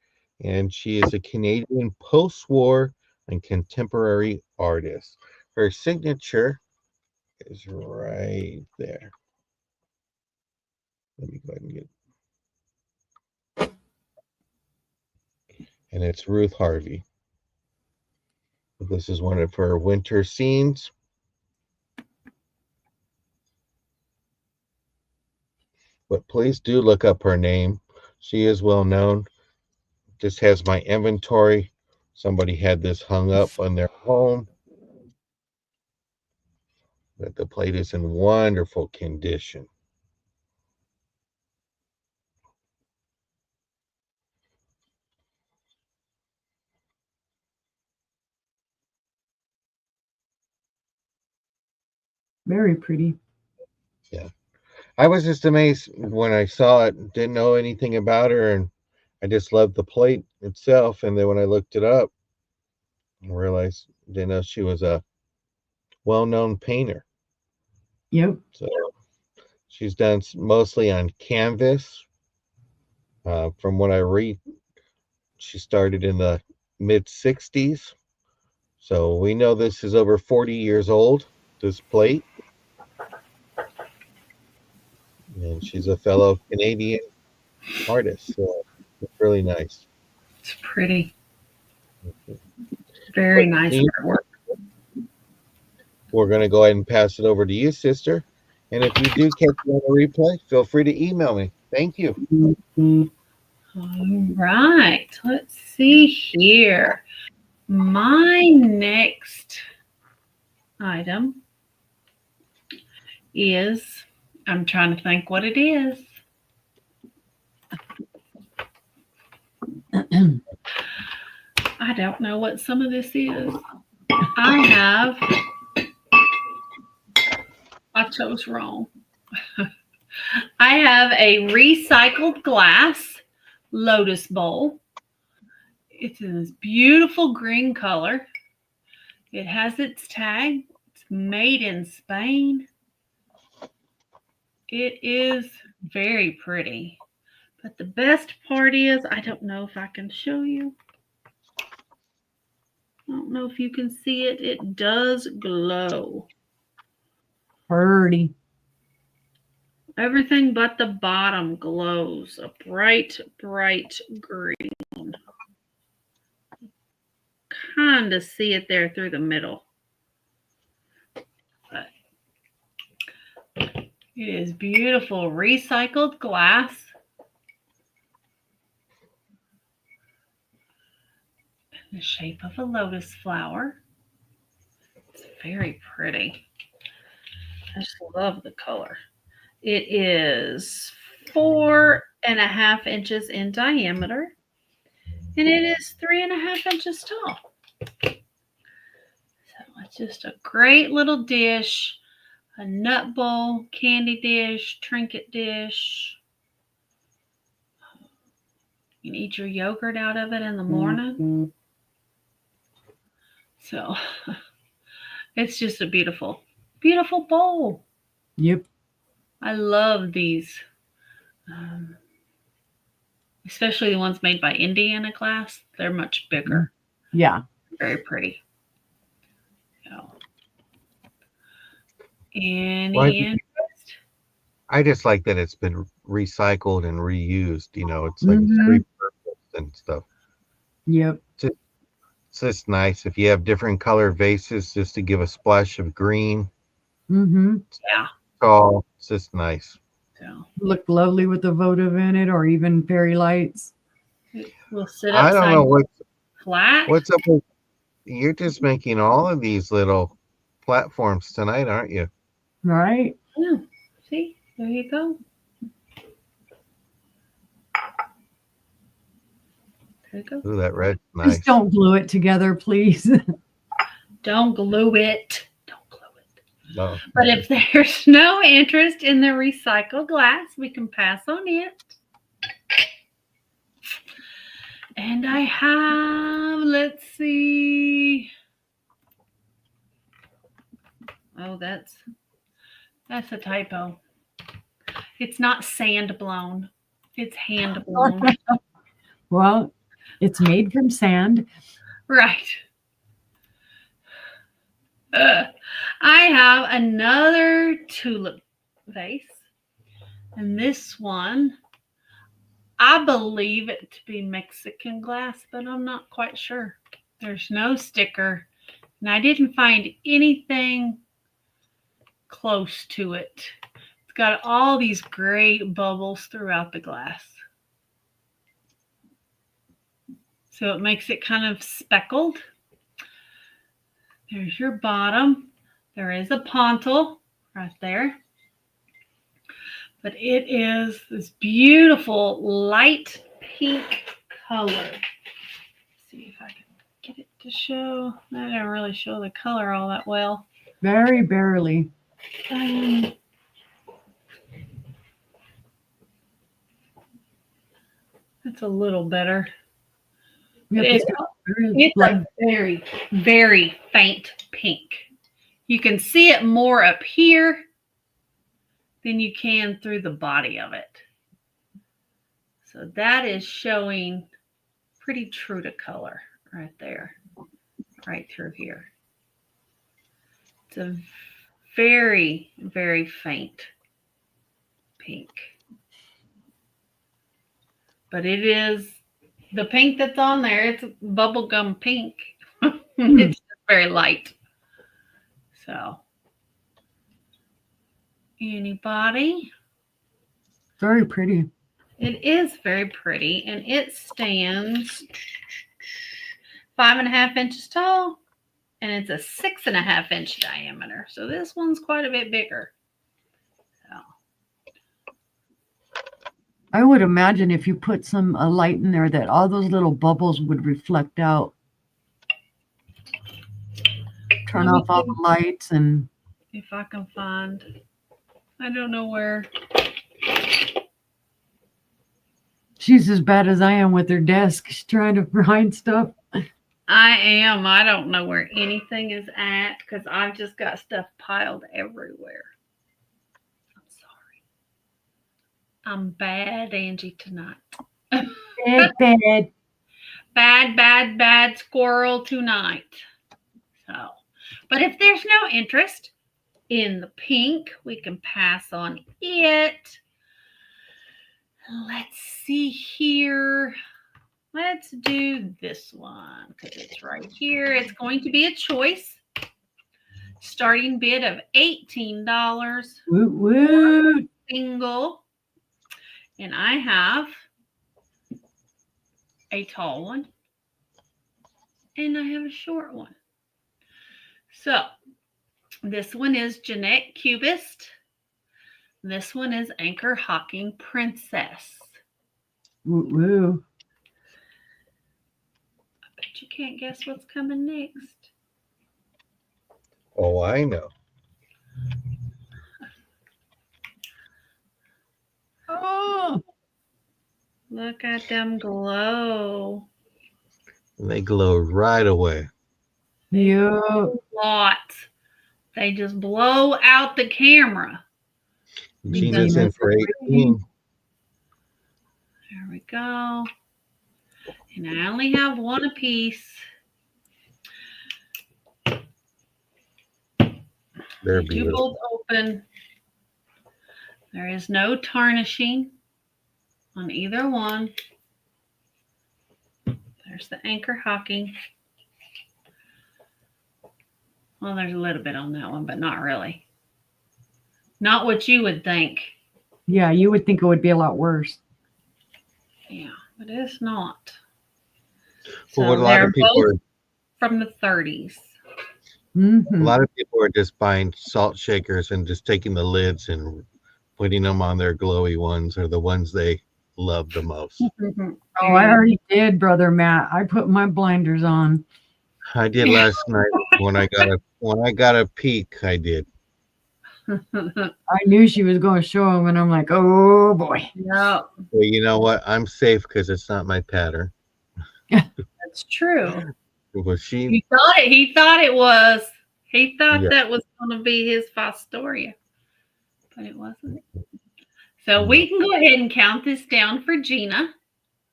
and she is a Canadian post war and contemporary artist. Her signature is right there. Let me go ahead and get and it's Ruth Harvey. This is one of her winter scenes. But please do look up her name. She is well known. This has my inventory. Somebody had this hung up on their home. But the plate is in wonderful condition. Very pretty. Yeah. I was just amazed when I saw it, didn't know anything about her, and I just loved the plate itself. And then when I looked it up, I realized didn't know she was a well known painter. Yep. So she's done mostly on canvas. From what I read, she started in the mid 60s. So we know this is over 40 years old, this plate. and she's a fellow Canadian artist. So it's really nice. It's pretty. Very But nice artwork. we're going to go ahead and pass it over to you, sister. And if you do catch it on a replay, feel free to email me. Thank you. All right. Let's see here. My next item is, I'm trying to think what it is. I don't know what some of this is. I chose wrong. I have a recycled glass lotus bowl. It's in this beautiful green color. It has its tag. It's made in Spain. It is very pretty. But the best part is, I don't know if I can show you. I don't know if you can see it. It does glow. Pretty. Everything but the bottom glows a bright, bright green. Kind of see it there through the middle. But it is beautiful recycled glass. In the shape of a lotus flower. It's very pretty. I just love the color. It is 4.5 inches in diameter, and it is 3.5 inches tall. So it's just a great little dish, a nut bowl, candy dish, trinket dish. You can eat your yogurt out of it in the morning. So it's just a beautiful, beautiful bowl. Yep. I love these, especially the ones made by Indiana Glass. They're much bigger. Yeah. Very pretty. So, any interest? I just like that it's been recycled and reused. It's like it's repurposed and stuff. Yep. It's just nice if you have different color vases just to give a splash of green. Yeah. Oh, it's just nice. So Look lovely with the votive in it, or even fairy lights. we'll sit I don't know flat. what's up with you're just making all of these little platforms tonight, aren't you? Right. Yeah. See, there you go. There you go. Ooh, that red's nice. Just don't glue it together, please. Don't glue it. Don't glue it. No. But if there's no interest in the recycled glass, we can pass on it. And I have, let's see. Oh, that's a typo. It's not sand blown. It's hand blown. Well, it's made from sand. Right. I have another tulip vase. And this one, I believe it to be Mexican glass, but I'm not quite sure. There's no sticker, and I didn't find anything close to it. It's got all these great bubbles throughout the glass. So it makes it kind of speckled. There's your bottom. There is a pontil right there. But it is this beautiful light pink color. Let's see if I can get it to show. I don't really show the color all that well. Very barely. That's a little better. Yep, It's a very, very faint pink. You can see it more up here than you can through the body of it. So that is showing pretty true to color right there, right through here. It's a very, very faint pink. But it is the pink that's on there. It's bubblegum pink. It's just very light. So, anybody? Very pretty. It is very pretty, and it stands 5.5 inches tall, and it's a 6.5 inch diameter. So this one's quite a bit bigger. So. I would imagine if you put a light in there that all those little bubbles would reflect out. Turn off all the lights and... If I can find, I don't know where. She's as bad as I am with her desk. She's trying to find stuff. I am. I don't know where anything is at because I've just got stuff piled everywhere. I'm sorry. I'm bad, Angie, tonight. Bad squirrel tonight. So, but if there's no interest in the pink, we can pass on it. Let's see here. Let's do this one because it's right here. It's going to be a choice. Starting bid of $18. Woot woot. Single. And I have a tall one. And I have a short one. So, this one is Jeanette Cubist. This one is Anchor Hawking Princess. Woot woot. I bet you can't guess what's coming next. Oh, I know. Oh, Look at them glow. They glow right away. yeah. Lots. They just blow out the camera. Gina's in for 18. There we go. And I only have one apiece. They're Two beautiful. both open. There is no tarnishing on either one. There's the Anchor Hawking. Well, there's a little bit on that one, but not really. Not what you would think. Yeah, you would think it would be a lot worse. Yeah, but it's not. Well, So what a lot they're of people both are, from the 30s. a Mm-hmm. lot of people are just buying salt shakers and just taking the lids and putting them on their glowy ones, or the ones they love the most. Oh, I already did, Brother Matt. I put my blinders on. I did last night when I got a peek. I did. I knew she was going to show him, and I'm like, oh boy. No, Well, you know what? I'm safe because it's not my pattern. that's true. Well, she, He thought it was. He thought Yeah. that was going to be his Fostoria, but it wasn't. So we can go ahead and count this down for Gina.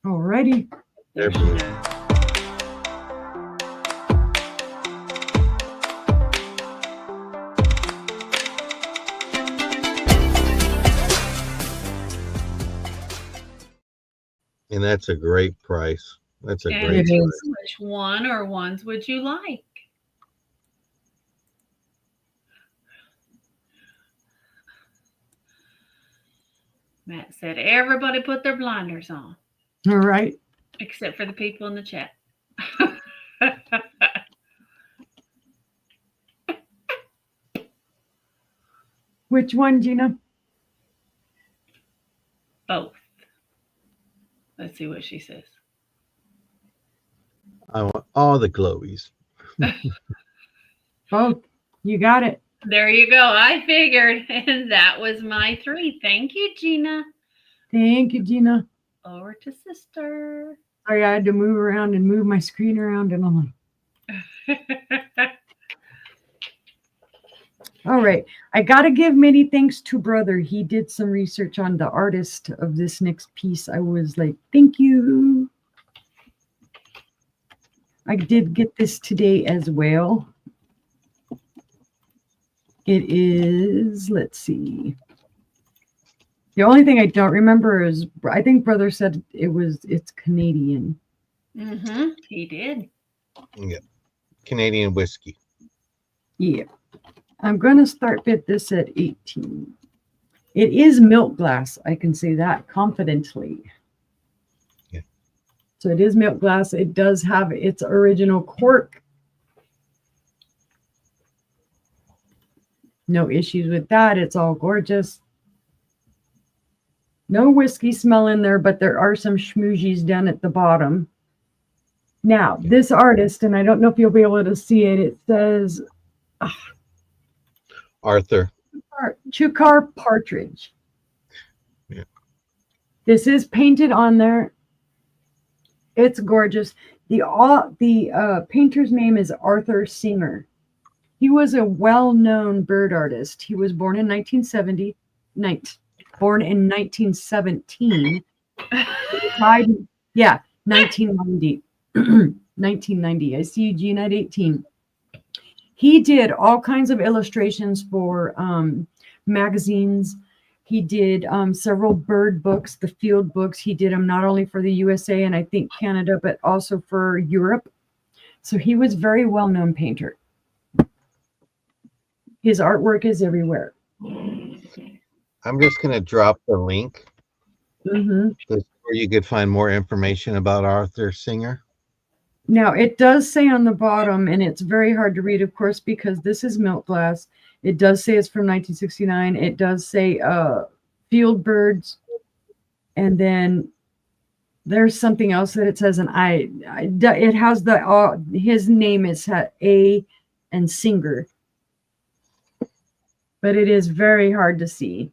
Alrighty. they're beautiful. And that's a great price. That's a And great It is. price. which one or ones would you like? Matt said everybody put their blinders on, All right. except for the people in the chat. Which one, Gina? Both. Let's see what she says. I want all the glowies. Both. You got it. There you go. I figured. And that was my 3. Thank you, Gina. Thank you, Gina. Over to sister. Sorry, I had to move around and move my screen around, and I'm like, all right. I got to give many thanks to Brother. He did some research on the artist of this next piece. I was like, thank you. I did get this today as well. It is, let's see. The only thing I don't remember is I think brother said it's Canadian. Mm-hmm. He did. Yeah, Canadian whiskey. Yeah. I'm going to start bid this at 18. It is milk glass. I can say that confidently. Yeah. So it is milk glass. It does have its original cork. No issues with that. It's all gorgeous. No whiskey smell in there, but there are some schmoozies down at the bottom. Now, this artist, and I don't know if you'll be able to see it, it says Arthur. Chukar Partridge. Yeah. This is painted on there. It's gorgeous. The painter's name is Arthur Singer. He was a well-known bird artist. He was born in 1917. Died, 1990. 1990. I see Eugene at 18. He did all kinds of illustrations for magazines. He did several bird books, the field books. He did them not only for the USA and I think Canada, but also for Europe. So he was a very well-known painter. His artwork is everywhere. I'm just going to drop the link where you could find more information about Arthur Singer. Now, it does say on the bottom, and it's very hard to read, of course, because this is milk glass. It does say it's from 1969. It does say field birds. And then there's something else that it says, and it has his name is A and Singer. But it is very hard to see.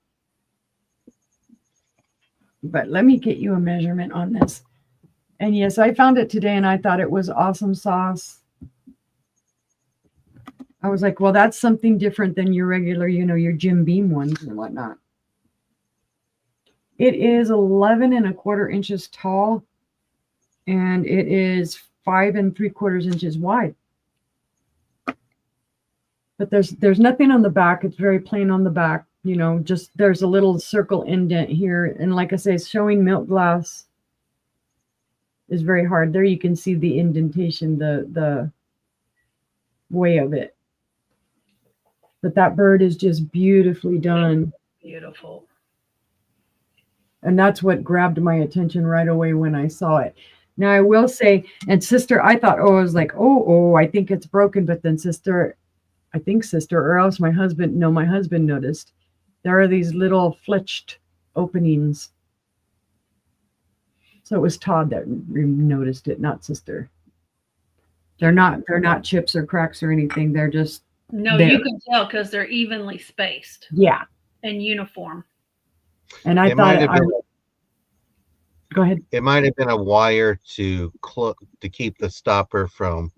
But let me get you a measurement on this. And yes, I found it today and I thought it was awesome sauce. I was like, well, that's something different than your regular, your Jim Beam ones and whatnot. It is 11 1/4 inches tall and it is 5 3/4 inches wide. But there's nothing on the back. It's very plain on the back. Just there's a little circle indent here. And like I say, showing milk glass is very hard. There you can see the indentation, the way of it. But that bird is just beautifully done. Beautiful. And that's what grabbed my attention right away when I saw it. Now I will say, and sister, I thought, I was like, I think it's broken. But then sister, or else my husband noticed there are these little fletched openings. So it was Todd that noticed it, not sister. They're not chips or cracks or anything. They're just no. there. You can tell because they're evenly spaced. Yeah, and uniform. And I thought, go ahead. It might have been a wire to keep the stopper from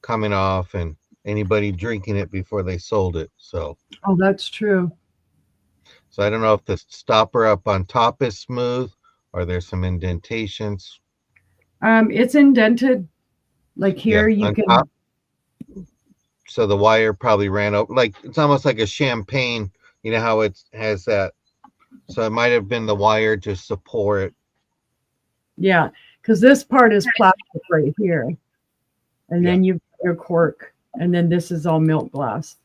coming off and anybody drinking it before they sold it. So. Oh, that's true. So I don't know if the stopper up on top is smooth or there's some indentations. It's indented. Like here, you can. Top. So the wire probably ran over. Like it's almost like a champagne. You know how it has that. So it might have been the wire to support. Yeah, because this part is plastic right here, and then you've got your cork, and then this is all milk glass,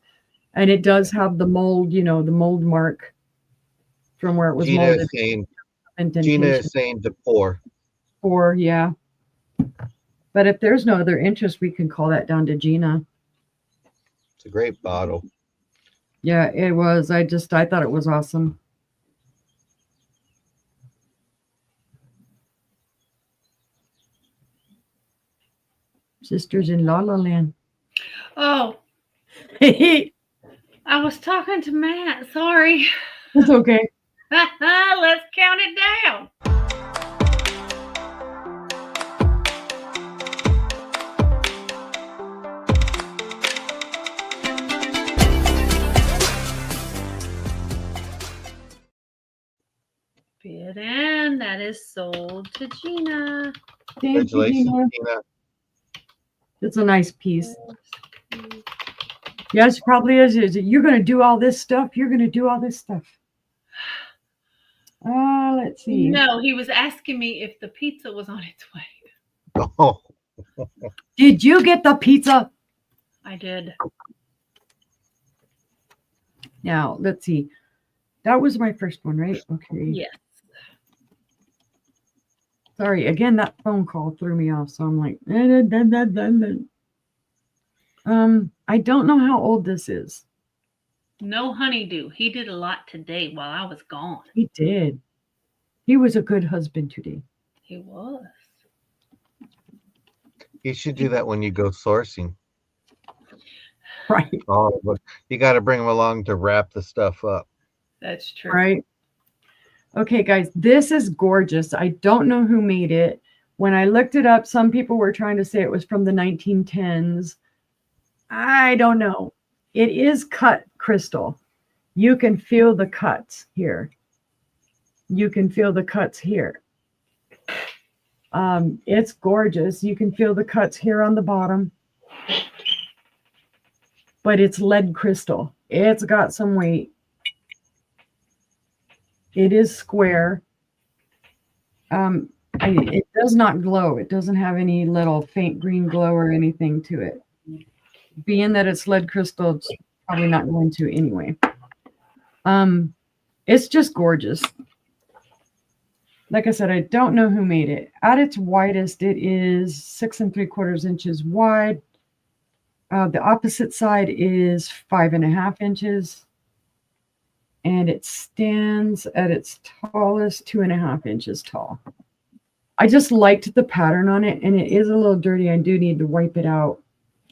and it does have the mold. The mold mark from where it was molded. Gina is saying to pour. Pour, yeah. But if there's no other interest, we can call that down to Gina. It's a great bottle. Yeah, it was. I thought it was awesome. Sisters in La La Land. Oh. I was talking to Matt. Sorry. It's okay. Let's count it down. Bid in. That is sold to Gina. Congratulations, Gina. It's a nice piece. Yes, probably is. You're going to do all this stuff. Let's see. No, he was asking me if the pizza was on its way. Oh, Did you get the pizza? I did. Now, let's see. That was my first one, right? Okay. Yes. Sorry, again, that phone call threw me off. So I'm like, I don't know how old this is. No honeydew. He did a lot today while I was gone. He did. He was a good husband today. He was. you should do that when you go sourcing. Right. Oh, but you got to bring them along to wrap the stuff up. That's true. Right. Okay, guys, this is gorgeous. I don't know who made it. When I looked it up, some people were trying to say it was from the 1910s. I don't know. It is cut crystal. You can feel the cuts here. You can feel the cuts here. It's gorgeous. You can feel the cuts here on the bottom. But it's lead crystal. It's got some weight. It is square. It does not glow. It doesn't have any little faint green glow or anything to it. Being that it's lead crystal, it's probably not going to anyway. It's just gorgeous. Like I said, I don't know who made it. At its widest, it is 6 3/4 inches wide. The opposite side is 5.5 inches. And it stands at its tallest 2.5 inches tall. I just liked the pattern on it, and it is a little dirty. I do need to wipe it out.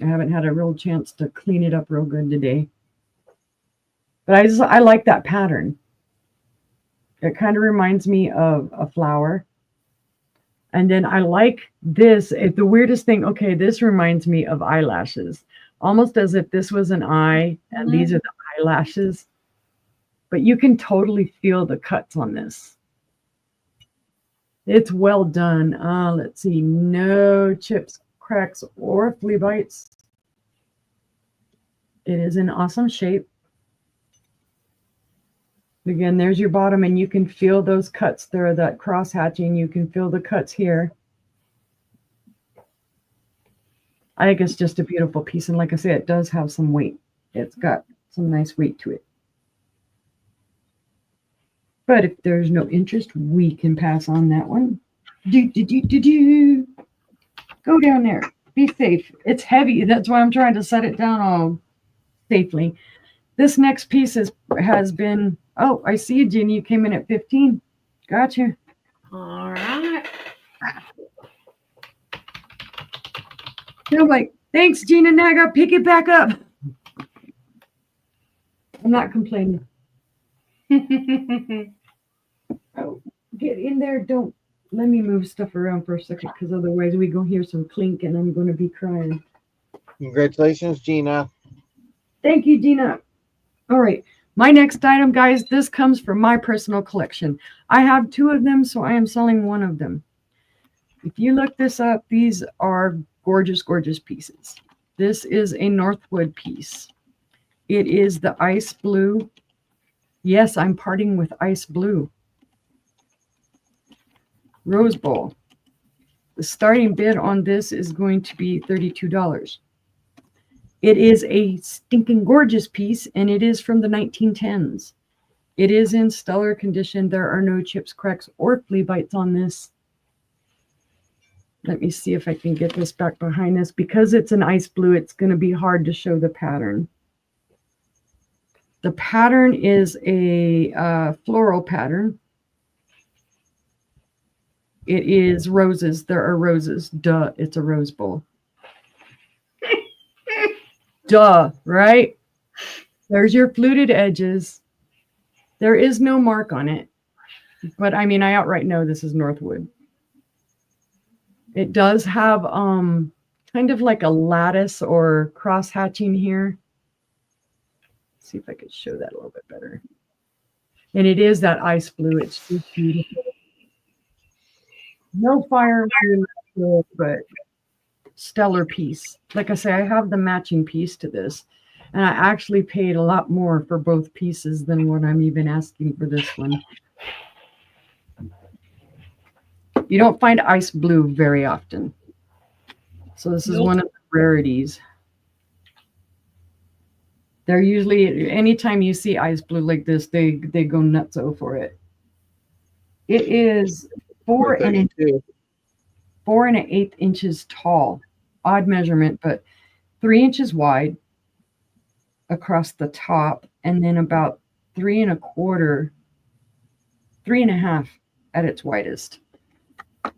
I haven't had a real chance to clean it up real good today. But I like that pattern. It kind of reminds me of a flower. And then I like this. The weirdest thing, okay, this reminds me of eyelashes. Almost as if this was an eye, and these are the eyelashes. But you can totally feel the cuts on this. It's well done. Let's see. No chips, cracks, or flea bites. It is in awesome shape. Again, there's your bottom, and you can feel those cuts there, that cross hatching. You can feel the cuts here. I think it's just a beautiful piece. And like I said, it does have some weight. It's got some nice weight to it. But if there's no interest, we can pass on that one. Go down there. Be safe. It's heavy. That's why I'm trying to set it down all safely. This next piece has been, oh, I see you, Jenny. You came in at 15. Gotcha. All right. I'm like, thanks, Gina. Now I got to pick it back up. I'm not complaining. Oh, get in there. Don't let me move stuff around for a second, because otherwise we go hear some clink and I'm going to be crying. Congratulations, Gina. Thank you, Gina. All right. My next item, guys, this comes from my personal collection. I have 2 of them, so I am selling 1 of them. If you look this up, these are gorgeous, gorgeous pieces. This is a Northwood piece. It is the ice blue. Yes, I'm parting with ice blue. Rose bowl. The starting bid on this is going to be $32. It is a stinking gorgeous piece, and it is from the 1910s. It is in stellar condition. There are no chips, cracks, or flea bites on this. Let me see if I can get this back behind this. Because it's an ice blue, it's going to be hard to show the pattern. The pattern is a floral pattern. It is roses. There are roses. Duh, it's a rose bowl. Duh, right? There's your fluted edges. There is no mark on it. But I mean, I outright know this is Northwood. It does have kind of like a lattice or cross hatching here. Let's see if I could show that a little bit better. And it is that ice blue. It's just beautiful. No fire, but stellar piece. Like I say, I have the matching piece to this, and I actually paid a lot more for both pieces than what I'm even asking for this one. You don't find ice blue very often. So this is Nope. one of the rarities. They're usually, anytime you see ice blue like this, they go nutso for it. It is four and an 32. 4 1/8 inches tall. Odd measurement, but 3 inches wide across the top, and then about 3 1/4, 3 1/2 at its widest.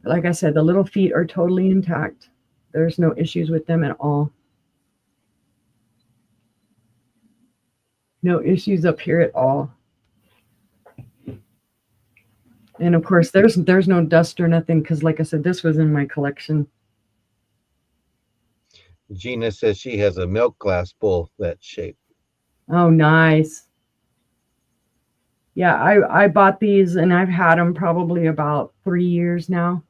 Like I said, the little feet are totally intact. There's no issues with them at all. No issues up here at all. And of course, there's no dust or nothing because, like I said, this was in my collection. Gina says she has a milk glass bowl that shape. Oh, nice. Yeah, I bought these and I've had them probably about 3 years now.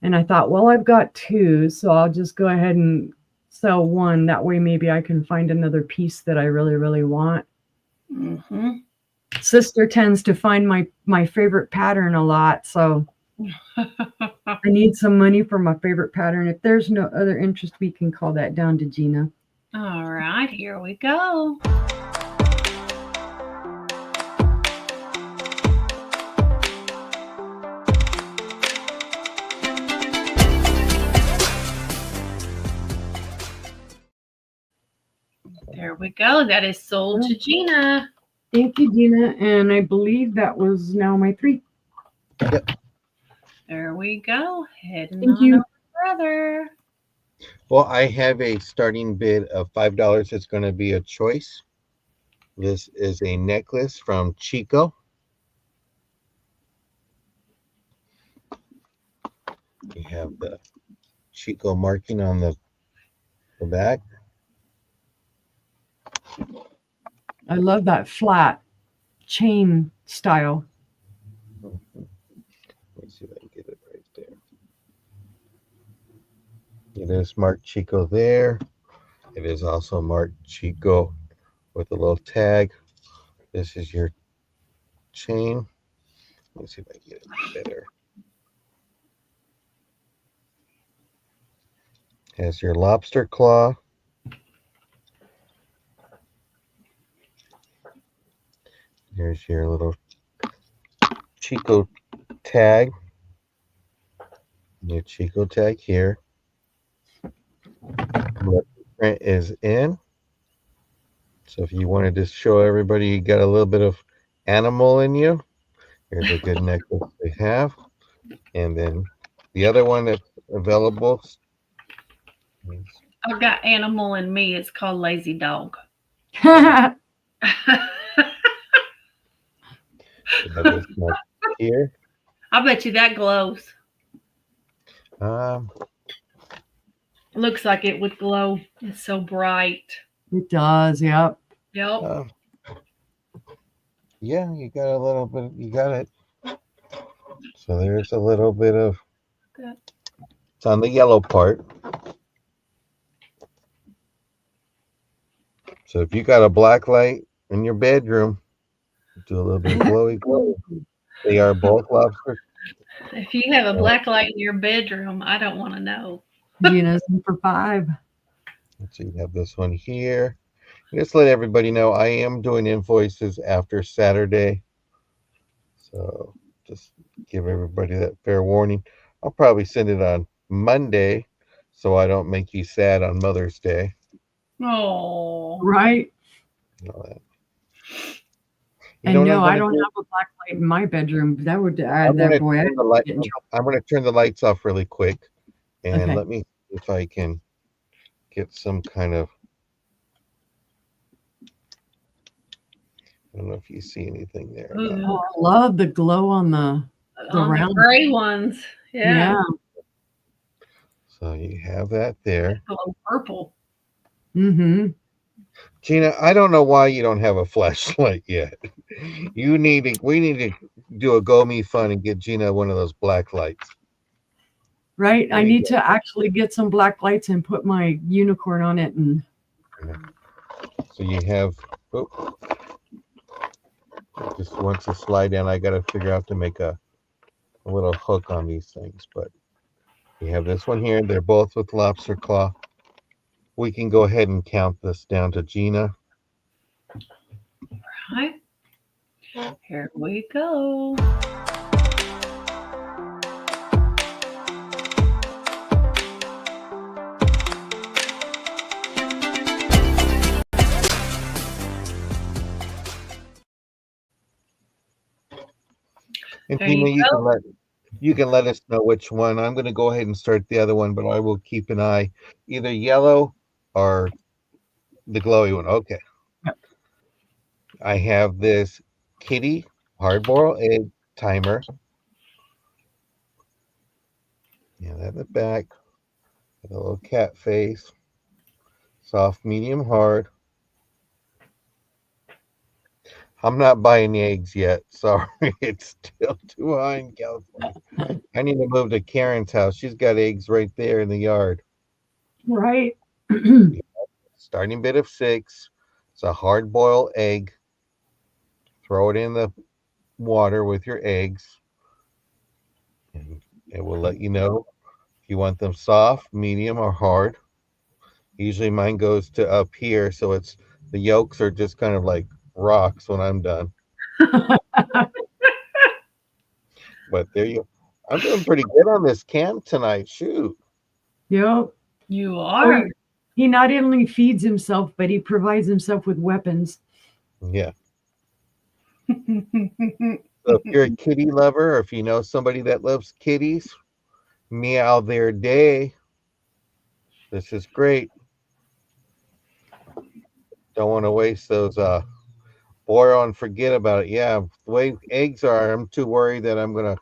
And I thought, well, I've got two, so I'll just go ahead and sell one. That way, maybe I can find another piece that I really, really want. Mm-hmm. Sister tends to find my favorite pattern a lot, so I need some money for my favorite pattern. If there's no other interest, we can call that down to Gina. All right, here we go. There we go. That is sold to Gina. Thank you, Gina. And I believe that was now my 3. There we go. Heading Thank on you. over further. Well, I have a starting bid of $5. It's going to be a choice. This is a necklace from Chico. We have the Chico marking on the back. I love that flat chain style. Let me see if I can get it right there. It is marked Chico there. It is also marked Chico with a little tag. This is your chain. Let me see if I can get it better. Has your lobster claw. Here's your little Chico tag. Your Chico tag here. The print is in. So if you wanted to show everybody you got a little bit of animal in you, here's a good necklace they have. And then the other one that's available is I've got animal in me. It's called lazy dog. this one here. I bet you that glows. Um, Looks like it would glow. It's so bright. It does, yep. Yep. Yeah, you got a little bit. You got it. So there's a little bit of. Good. It's on the yellow part. So if you got a black light in your bedroom, do a little bit of glowy glow. They are both lobsters. If you have a black light in your bedroom, I don't want to know. Gina's in for 5. So you have this one here. Just let everybody know I am doing invoices after Saturday. So just give everybody that fair warning. I'll probably send it on Monday so I don't make you sad on Mother's Day. Oh. Right? And all that. And no, I don't have a black light in my bedroom. That would add that boy. I'm going to turn the lights off really quick. And Okay. let me see if I can get some kind of. I don't know if you see anything there. or not. Oh, I love the glow on the On the round. gray ones. Yeah. So you have that there. Glow purple. Mm-hmm. Gina, I don't know why you don't have a flashlight yet. We need to do a Go Me Fun and get Gina one of those black lights. Right. There I you need go. to actually get some black lights and put my unicorn on it. And So you have. Oh, just wants to slide down. I got to figure out to make a a little hook on these things. But we have this one here. They're both with lobster claw. We can go ahead and count this down to Gina. Right. Here we go. And There Tina, you go. you can let us know which one. I'm going to go ahead and start the other one, but I will keep an eye either yellow or the glowy one. Okay. I have this kitty hard boiled egg timer. Yeah, that in the back with a little cat face. Soft, medium, hard. I'm not buying the eggs yet. Sorry, it's still too high in California. I need to move to Karen's house. She's got eggs right there in the yard. Right. Starting bid of 6. It's a hard boiled egg. Throw it in the water with your eggs, and it will let you know if you want them soft, medium, or hard. Usually mine goes to up here, so it's the yolks are just kind of like rocks when I'm done. But there you I'm doing pretty good on this camp tonight. Shoot. Yep. You So are. he not only feeds himself, but he provides himself with weapons. Yeah. So if you're a kitty lover or if you know somebody that loves kitties, meow their day. This is great. Don't want to waste those boil and forget about it. Yeah, the way eggs are, I'm too worried that I'm gonna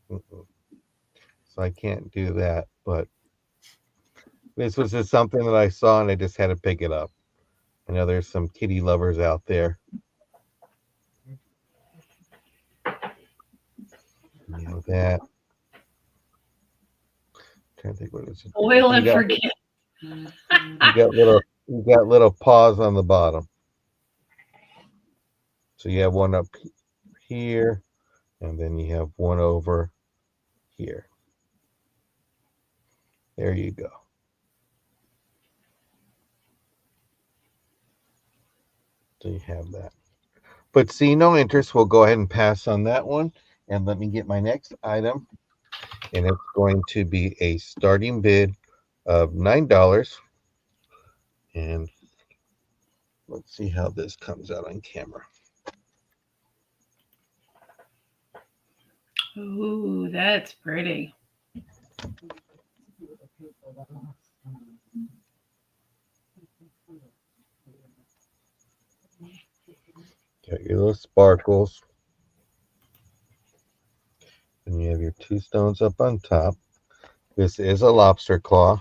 so I can't do that. But this was just something that I saw and I just had to pick it up. I know there's some kitty lovers out there. You know that. Trying to think what is it. Oil You and got forget. you got little paws on the bottom. So you have one up here, and then you have one over here. There you go. So you have that. But see no interest. We'll go ahead and pass on that one. And let me get my next item. And it's going to be a starting bid of $9. And let's see how this comes out on camera. Ooh, that's pretty. Got your little sparkles. And you have your 2 stones up on top. This is a lobster claw.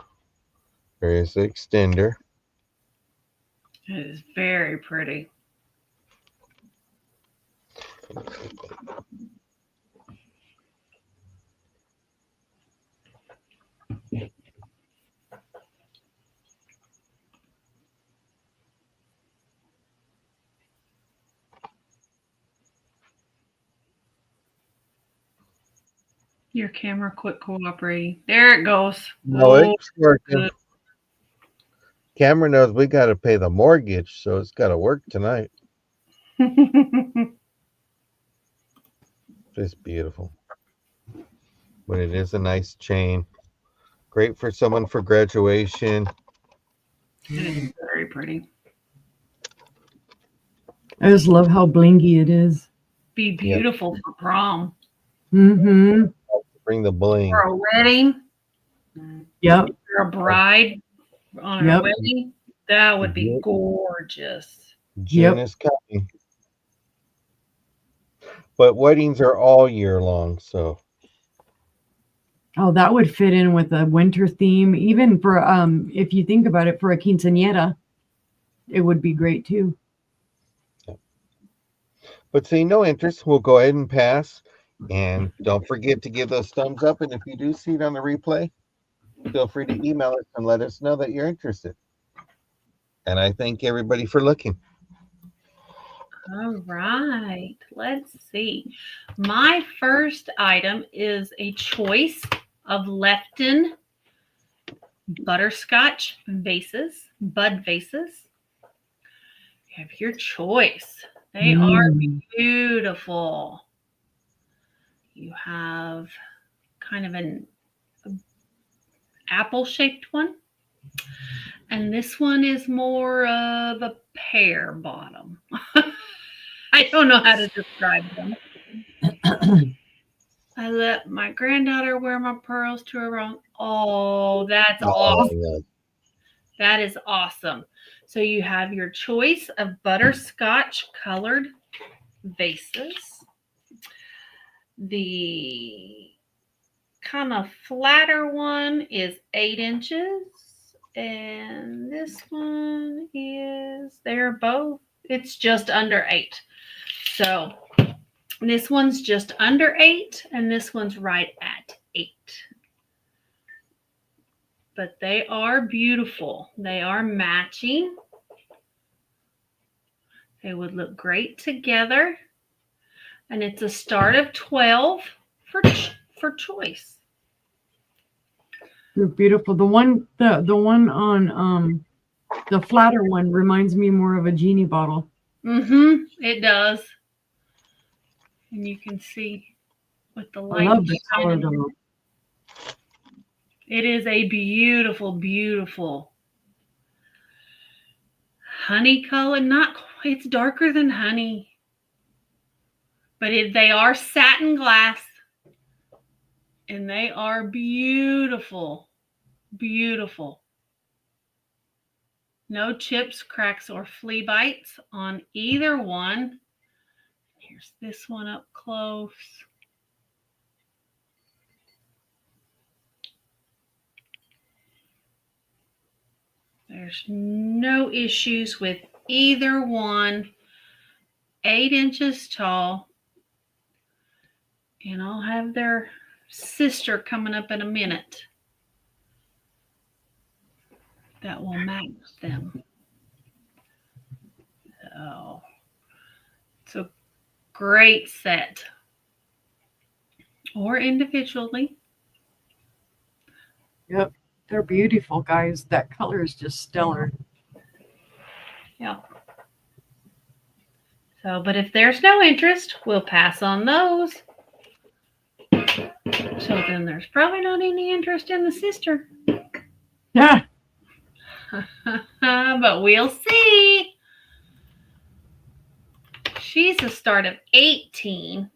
There is the extender. It is very pretty. Your camera quit cooperating. There it goes. No, Oh, it's working. good. Camera knows we got to pay the mortgage, so it's got to work tonight. Just beautiful. But it is a nice chain. Great for someone for graduation. It is very pretty. I just love how blingy it is. Be beautiful for prom. Mm-hmm. Bring the bling. For a wedding. Yep. For a bride on her Yep. wedding. That would be Yep. gorgeous. June Yep. is coming. But weddings are all year long, so Oh, that would fit in with a winter theme. Even for if you think about it, for a quinceañera, it would be great too. but see no interest, we'll go ahead and pass. And don't forget to give those thumbs up. And if you do see it on the replay, feel free to email us and let us know that you're interested. And I thank everybody for looking. All right, let's see. My first item is a choice of Lefton butterscotch vases, bud vases. You have your choice. They are Mm. beautiful. You have kind of an apple-shaped one, and this one is more of a pear bottom. I don't know how to describe them. I let my granddaughter wear my pearls to her own. Oh, that's Oh, awesome. yeah. That is awesome. So you have your choice of butterscotch colored vases. The kind of flatter one is 8 inches. And this one is, they're both, it's just under 8. So this one's just under 8, and this one's right at 8. But they are beautiful. They are matching. They would look great together. And it's a start of 12 for choice. They're beautiful. The one on the flatter one reminds me more of a genie bottle. It does. And you can see with the I light love the color shining. though. It is a beautiful, beautiful honey color. Not quite, it's darker than honey. But they are satin glass. And they are beautiful. Beautiful. No chips, cracks, or flea bites on either one. Here's this one up close. There's no issues with either one. 8 inches tall. And I'll have their sister coming up in a minute that will match them. So it's a great set. Or individually. Yep. They're beautiful, guys. That color is just stellar. Yeah. So, but if there's no interest, we'll pass on those. So then there's probably not any interest in the sister. Yeah. But we'll see. She's a start of 18.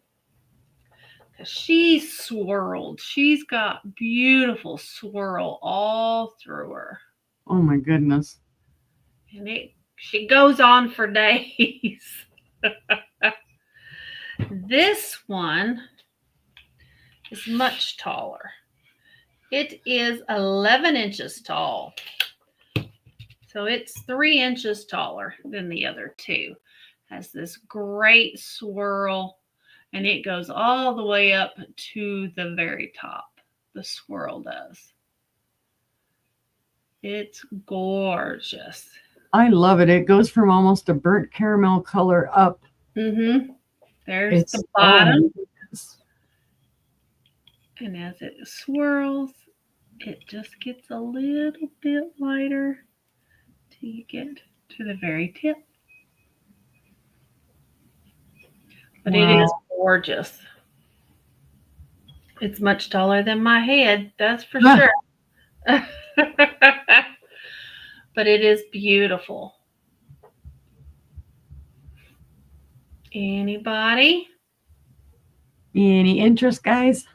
She's swirled. She's got beautiful swirl all through her. Oh my goodness. And she goes on for days. This one is much taller. It is 11 inches tall. So it's 3 inches taller than the other two. Has this great swirl, and it goes all the way up to the very top. The swirl does. It's gorgeous. I love it. It goes from almost a burnt caramel color up. There's the bottom. Oh, and as it swirls, it just gets a little bit lighter till you get to the very tip. But It is gorgeous. It's much taller than my head, that's for sure. But it is beautiful. Anybody? Any interest, guys?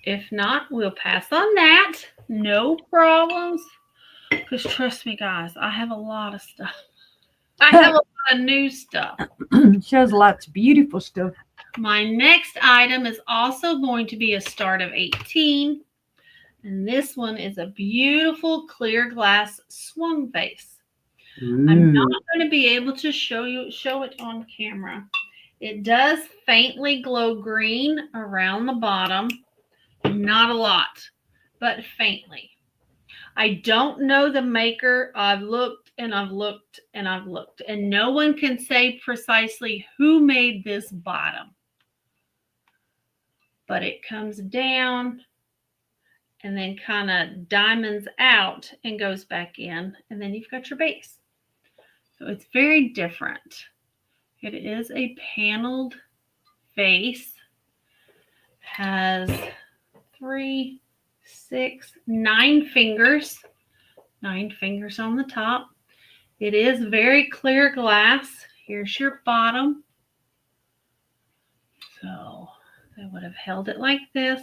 If not, we'll pass on that. No problems. Because trust me, guys, I have a lot of stuff. I have a lot of new stuff. She has lots of beautiful stuff. My next item is also going to be a start of 18. And this one is a beautiful clear glass swung vase. I'm not going to be able to show it on camera. It does faintly glow green around the bottom. Not a lot, but faintly. I don't know the maker. I've looked and I've looked and I've looked, and no one can say precisely who made this bottom. But it comes down and then kind of diamonds out and goes back in, and then you've got your base. So it's very different. It is a paneled vase, has 3, 6, 9 fingers, 9 fingers on the top. It is very clear glass. Here's your bottom. So they would have held it like this.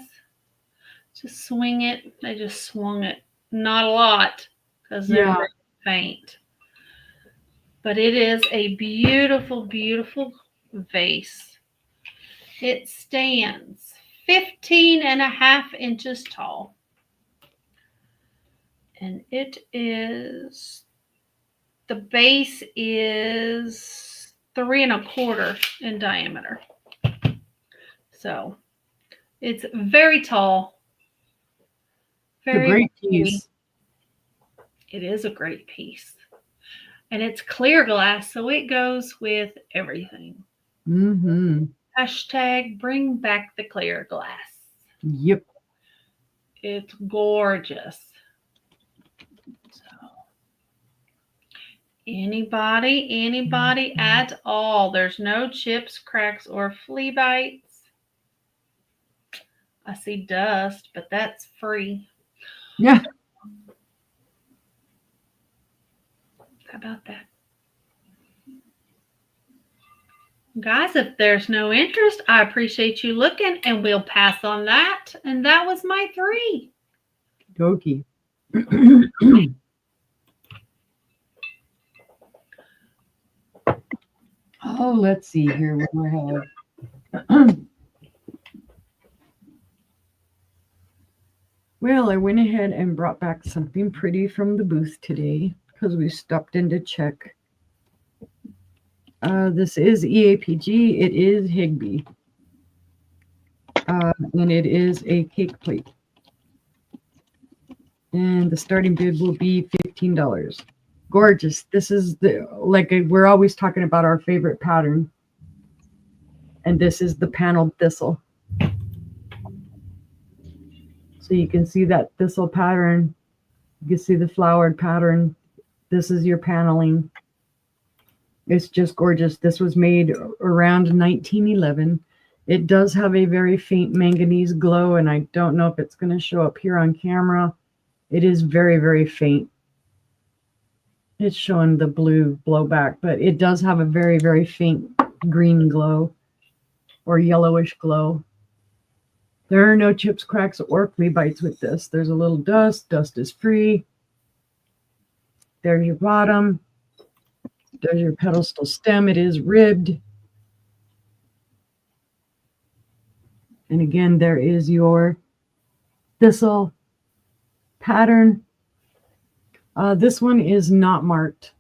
Just swing it. They just swung it. Not a lot because they're very faint. But it is a beautiful, beautiful vase. It stands 15.5 inches tall. And the base is 3.25 in diameter. So it's very tall. Very a great piece. It is a great piece. And it's clear glass, so it goes with everything. Mm-hmm. Hashtag bring back the clear glass. Yep. It's gorgeous. So anybody at all. There's no chips, cracks, or flea bites. I see dust, but that's free. Yeah. How about that? Guys, if there's no interest, I appreciate you looking, and we'll pass on that. And that was my 3. Dokie. Oh, let's see here what I have. Well, I went ahead and brought back something pretty from the booth today because we stopped in to check. This is EAPG. It is Higby. And it is a cake plate. And the starting bid will be $15. Gorgeous. This is we're always talking about our favorite pattern. And this is the paneled thistle. So you can see that thistle pattern. You can see the flowered pattern. This is your paneling. It's just gorgeous. This was made around 1911. It does have a very faint manganese glow, and I don't know if it's going to show up here on camera. It is very, very faint. It's showing the blue blowback, but it does have a very, very faint green glow or yellowish glow. There are no chips, cracks, or flea bites with this. There's a little dust. Dust is free. There's your bottom. There's your pedestal stem. It is ribbed. And again, there is your thistle pattern. This one is not marked.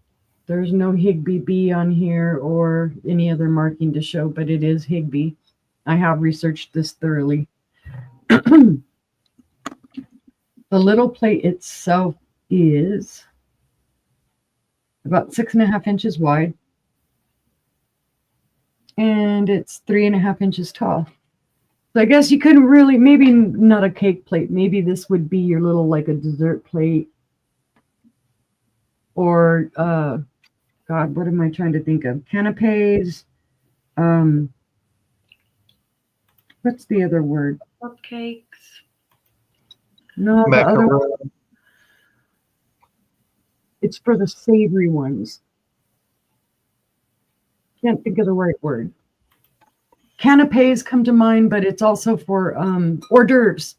There's no Higby B on here or any other marking to show, but it is Higby. I have researched this thoroughly. The little plate itself is about 6.5 inches wide, and it's 3.5 inches tall. So I guess you couldn't really, maybe not a cake plate. Maybe this would be your little, like a dessert plate, or God, what am I trying to think of? Canapes. What's the other word? Cupcakes. No, the other one. It's for the savory ones. Can't think of the right word. Canapes come to mind, but it's also for hors d'oeuvres.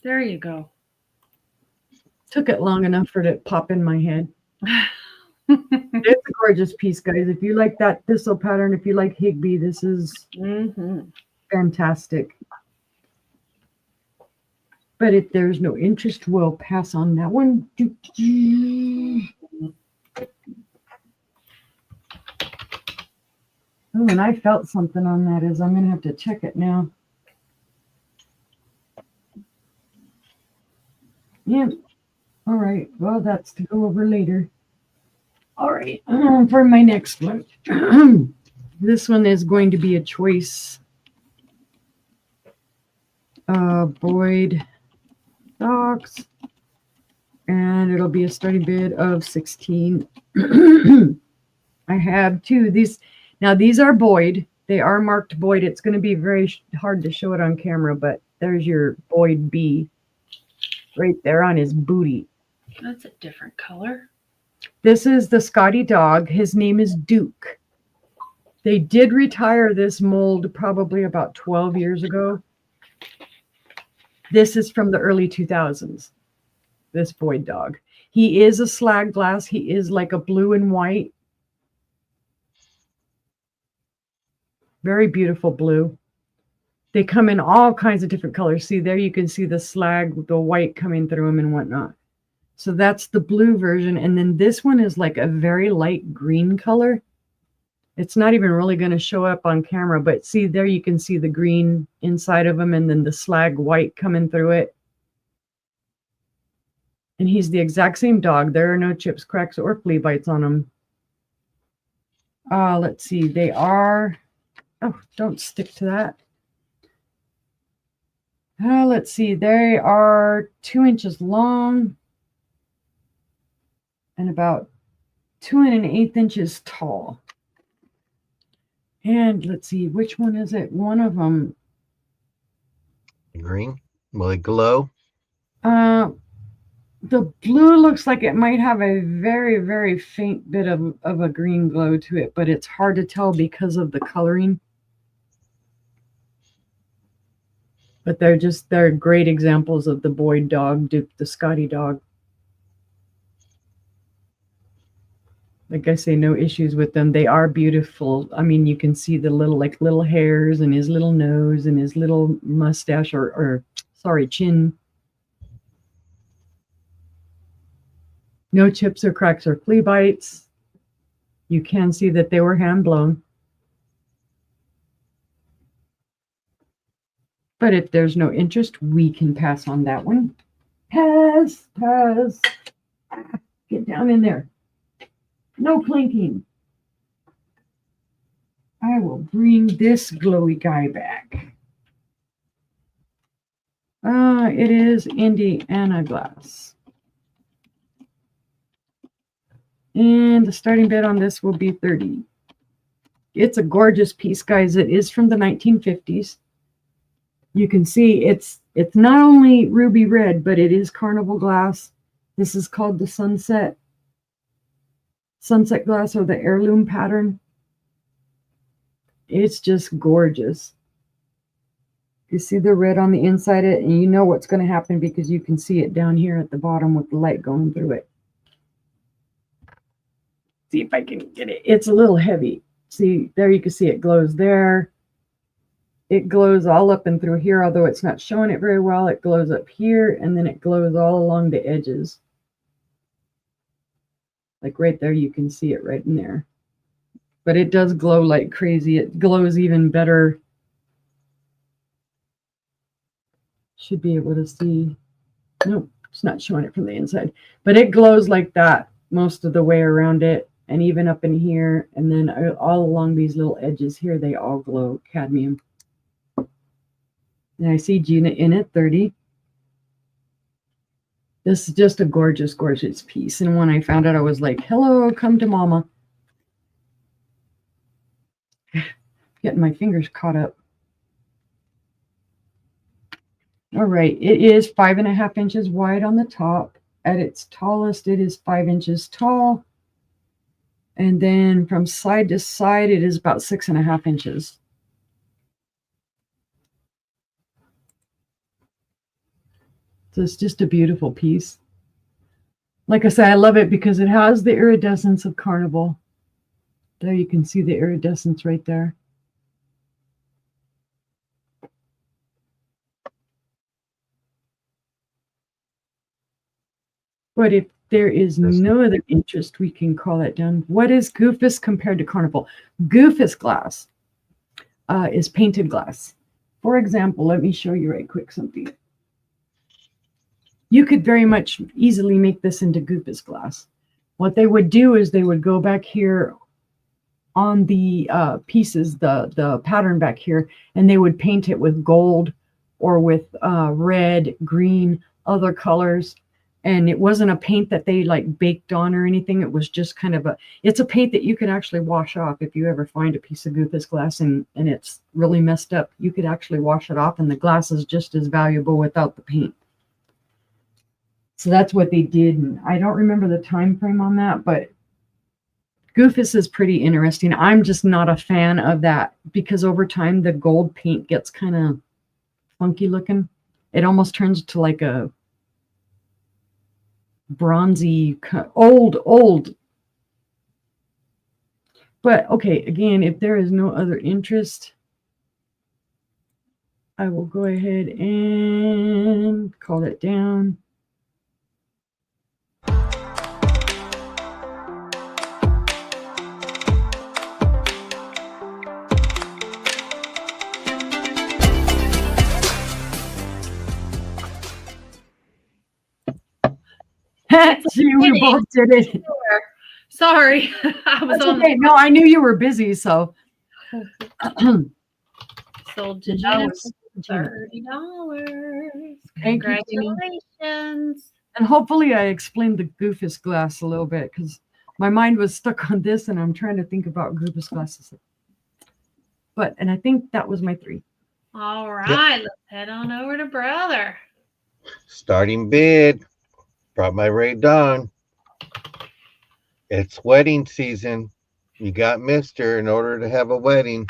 There you go. Took it long enough for it to pop in my head. It's a gorgeous piece, guys. If you like that thistle pattern, if you like Higby, this is fantastic. But if there's no interest, we'll pass on that one. Oh, and I felt something on that as I'm going to have to check it now. Yeah. All right. Well, that's to go over later. All right. For my next one, this one is going to be a choice. Boyd dogs. And it'll be a starting bid of 16. I have two. These are Boyd. They are marked Boyd. It's going to be very hard to show it on camera, but there's your Boyd B right there on his booty. That's a different color. This is the Scotty dog. His name is Duke. They did retire this mold probably about 12 years ago. This is from the early 2000s, this Boyd dog. He is a slag glass. He is like a blue and white. Very beautiful blue. They come in all kinds of different colors. See, there you can see the slag, the white coming through them and whatnot. So that's the blue version. And then this one is like a very light green color. It's not even really going to show up on camera, but see, there you can see the green inside of them and then the slag white coming through it. And he's the exact same dog. There are no chips, cracks, or flea bites on him. Let's see. They are... Oh, don't stick to that. Let's see. They are 2 inches long and about 2 1/8 inches tall. And let's see, which one is it? One of them. Green? Will it glow? The blue looks like it might have a very, very faint bit of a green glow to it, but it's hard to tell because of the coloring. But they're great examples of the Boyd dog, Duke, the Scotty dog. Like I say, no issues with them. They are beautiful. I mean, you can see the little hairs and his little nose and his little mustache or chin. No chips or cracks or flea bites. You can see that they were hand blown. But if there's no interest, we can pass on that one. Pass. Get down in there. No clinking. I will bring this glowy guy back. It is Indiana glass. And the starting bid on this will be 30. It's a gorgeous piece, guys. It is from the 1950s. You can see it's not only ruby red, but it is carnival glass. This is called the sunset glass or the heirloom pattern. It's just gorgeous. You see the red on the inside of it, and you know what's going to happen because you can see it down here at the bottom with the light going through it. See if I can get it. It's a little heavy. See, there you can see it glows there. It glows all up and through here, although it's not showing it very well. It glows up here, and then it glows all along the edges. Like right there, you can see it right in there. But it does glow like crazy. It glows even better. Should be able to see. Nope, it's not showing it from the inside. But it glows like that most of the way around it, and even up in here, and then all along these little edges here, they all glow cadmium. And I see Gina in at 30. This is just a gorgeous, gorgeous piece. And when I found it, I was like, hello, come to mama. Getting my fingers caught up. All right, it is 5.5 inches wide on the top. At its tallest, it is 5 inches tall. And then from side to side, it is about 6.5 inches. So it's just a beautiful piece. Like I say, I love it because it has the iridescence of carnival. There you can see the iridescence right there. But if there is no other interest, we can call that done. What is Goofus compared to carnival? Goofus glass is painted glass. For example, let me show you right quick something. You could very much easily make this into Goofus glass. What they would do is they would go back here on the pieces, the pattern back here, and they would paint it with gold or with red, green, other colors. And it wasn't a paint that they like baked on or anything. It was just kind of it's a paint that you could actually wash off. If you ever find a piece of Goofus glass and it's really messed up, you could actually wash it off, and the glass is just as valuable without the paint. So that's what they did. And I don't remember the time frame on that, but Goofus is pretty interesting. I'm just not a fan of that because over time the gold paint gets kind of funky looking. It almost turns to like a bronzy, old. But okay, again, if there is no other interest, I will go ahead and call it down. See, we both did it. Sorry, I was on. Okay. No, I knew you were busy, so. Sold to Gina for $30. Congratulations. And hopefully I explained the Goofus glass a little bit because my mind was stuck on this and I'm trying to think about Goofus glasses. And I think that was my 3. All right, let's head on over to Brother. Starting bid. Brought my Ray Dawn. It's wedding season. You got Mr. In order to have a wedding,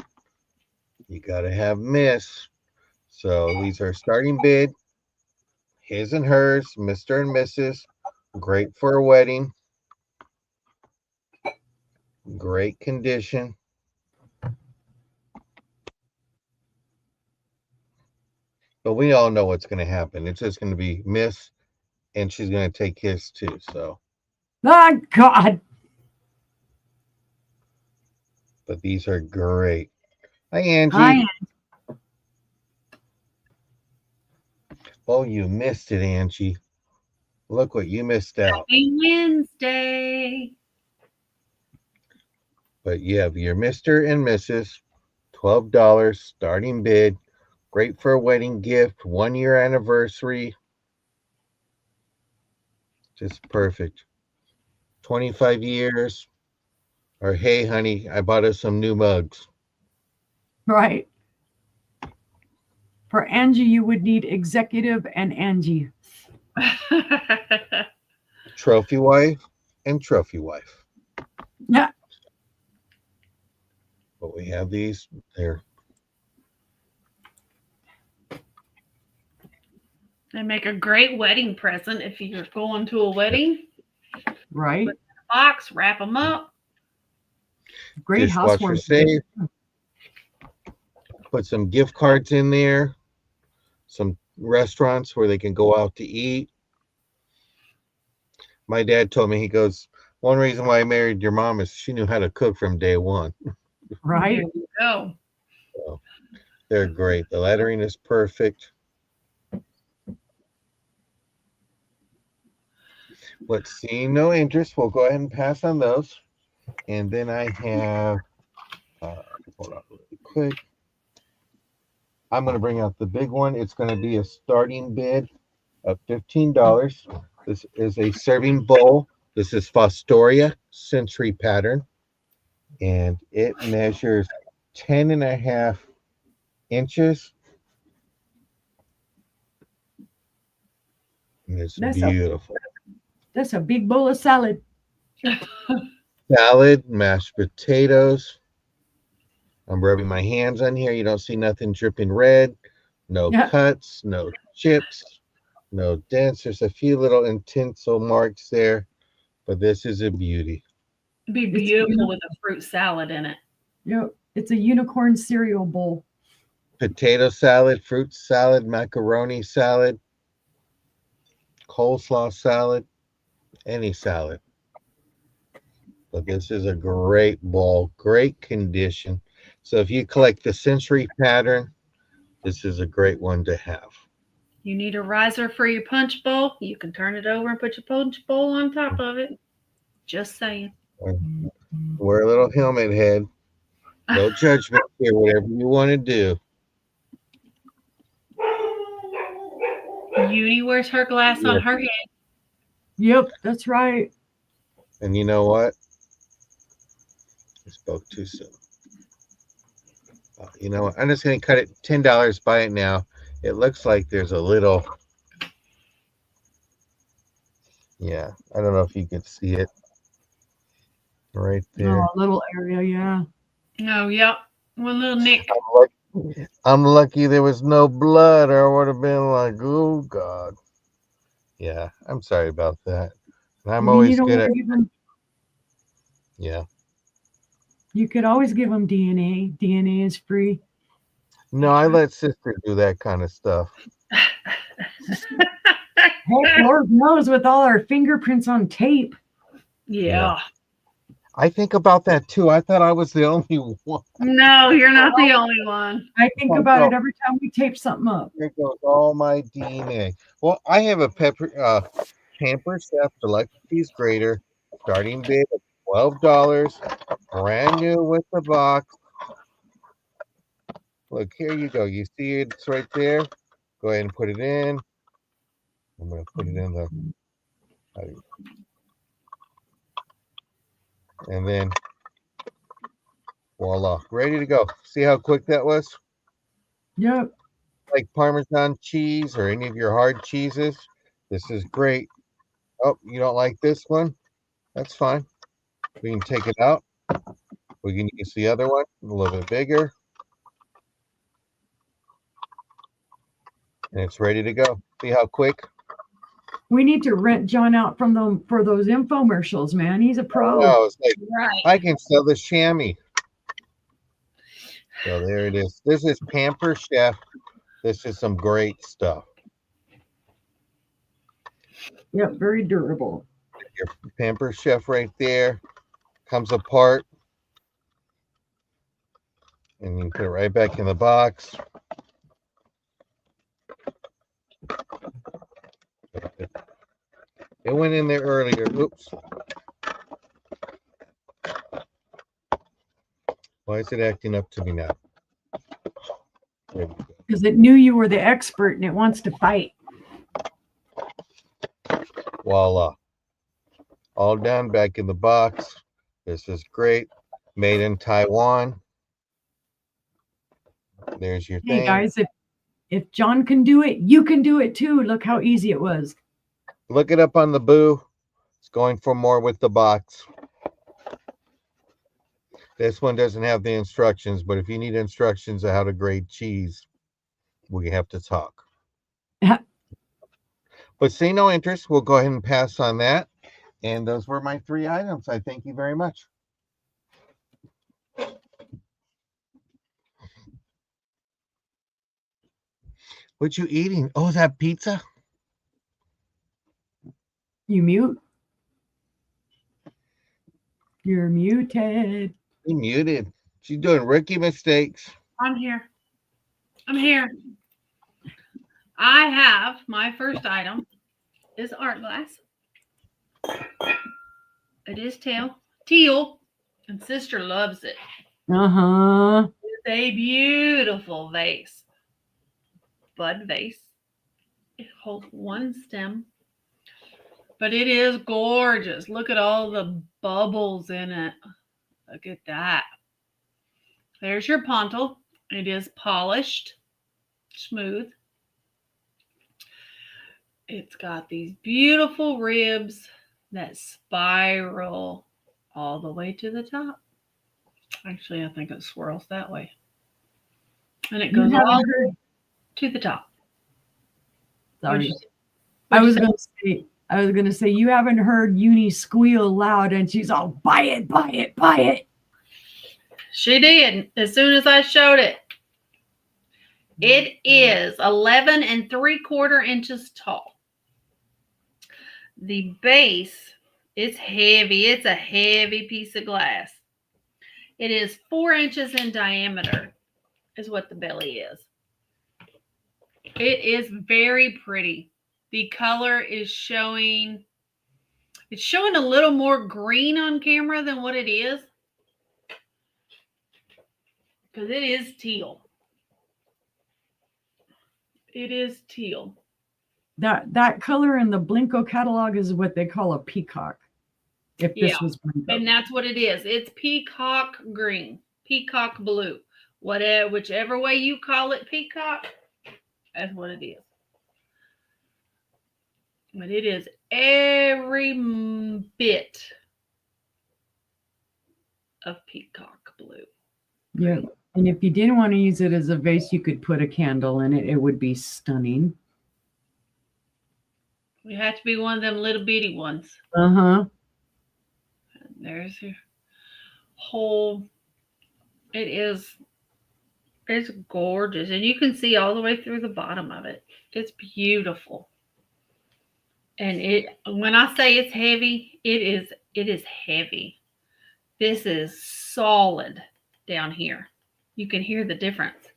you got to have Miss. So these are starting bid. His and hers, Mr. and Mrs. Great for a wedding. Great condition. But we all know what's going to happen. It's just going to be Miss, and she's going to take his too. So. Oh, God. But these are great. Hi, Angie. Hi. Oh, you missed it, Angie. Look what you missed out. Happy Wednesday. But you have your Mr. and Mrs. $12 starting bid. Great for a wedding gift. 1 year anniversary. Just perfect. 25 years. Or, hey, honey, I bought us some new mugs. Right. For Angie, you would need executive and Angie. Trophy wife and trophy wife. Yeah. But we have these there. They make a great wedding present if you're going to a wedding. Right. Put in a box, wrap them up. Great housewarming. Safe. Put some gift cards in there. Some restaurants where they can go out to eat. My dad told me, he goes, one reason why I married your mom is she knew how to cook from day one. Right. There you go. So, they're great. The lettering is perfect. Let's see, no interest. We'll go ahead and pass on those. And then I have, hold on really quick. I'm going to bring out the big one. It's going to be a starting bid of $15. This is a serving bowl. This is Fostoria Century pattern. And it measures 10.5 inches. And it's beautiful. That's a big bowl of salad. Salad, mashed potatoes. I'm rubbing my hands on here. You don't see nothing dripping red. No cuts, no chips, no dents. There's a few little intenso marks there, but this is a beauty. It'd be beautiful with a fruit salad in it. Yep. It's a unicorn cereal bowl. Potato salad, fruit salad, macaroni salad, coleslaw salad, any salad. But this is a great bowl, great condition. So if you collect the century pattern, this is a great one to have. You need a riser for your punch bowl. You can turn it over and put your punch bowl on top of it. Just saying. Wear a little helmet head. No judgment here. Whatever you want to do. Uni wears her glass Yeah. on her head. Yep, that's right. And you know what? I spoke too soon. You know what? I'm just going to cut it $10. Buy it now. It looks like there's a little. Yeah, I don't know if you could see it right Oh, there. a little area, yeah. Oh, yep. One little nick. I'm lucky there was no blood, or I would have been like, oh God. Yeah, I'm sorry about that. And I'm I mean, you always don't good want at to give them. yeah. You could always give them DNA. DNA is free. No, I let sister do that kind of stuff. Heck, Lord knows with all our fingerprints on tape. Yeah. I think about that too. I thought I was the only one. No, you're not the only one. I think about it every time we tape something up. There goes all my DNA. Well, I have a Pamper Chef Deluxe Cheese Grater, starting bid of $12, brand new with the box. Look, here you go. You see it's right there. Go ahead and put it in. I'm gonna put it in the, and then voila, ready to go. See how quick that was? Yep. Like Parmesan cheese or any of your hard cheeses. This is great. Oh, you don't like this one? That's fine. We can take it out. We can use the other one, a little bit bigger. And it's ready to go. See how quick? We need to rent John out from them for those infomercials, man. He's a pro. No, it's like Right. I can sell the chamois. So there it is. This is Pamper Chef. This is some great stuff. Yep, very durable. Your Pamper Chef right there comes apart. And you can put it right back in the box. It went in there earlier. Oops. Why is it acting up to me now? There we go. Because it knew you were the expert and it wants to fight. Voila. All done, back in the box. This is great. Made in Taiwan. There's your Hey thing. guys, if John can do it, you can do it too. Look how easy it was. Look it up on the Boo. It's going for more with the box. This one doesn't have the instructions, but if you need instructions on how to grade cheese, we have to talk. But see no interest. We'll go ahead and pass on that. And those were my 3 items. I thank you very much. What you eating? Oh, is that pizza? You mute. You're muted. You muted. She's doing rookie mistakes. I'm here. I'm here. I have my first item is art glass. It is teal, and sister loves it. Uh-huh. It's a beautiful vase. Bud vase. It holds one stem, but it is gorgeous. Look at all the bubbles in it. Look at that. There's your pontal. It is polished, smooth. It's got these beautiful ribs that spiral all the way to the top. Actually, I think it swirls that way. And it goes all to the top. Sorry. I was gonna say you haven't heard Uni squeal loud and she's all buy it, buy it, buy it. She did as soon as I showed it. It is 11 3/4 inches tall. The base is heavy. It's a heavy piece of glass. It is 4 inches in diameter, is what the belly is. It is very pretty. The color is showing, it's showing a little more green on camera than what it is. Because it is teal. It is teal. That color in the Blinko catalog is what they call a peacock. If Yeah. this was Blinko. And that's what it is. It's peacock green, peacock blue. Whatever, whichever way you call it peacock, that's what it is. But it is every bit of peacock blue. Yeah. And if you didn't want to use it as a vase, you could put a candle in it. It would be stunning. It had to be one of them little bitty ones. Uh-huh. There's your whole, it's gorgeous. And you can see all the way through the bottom of it. It's beautiful. And when I say it's heavy, it is heavy. This is solid down here. You can hear the difference.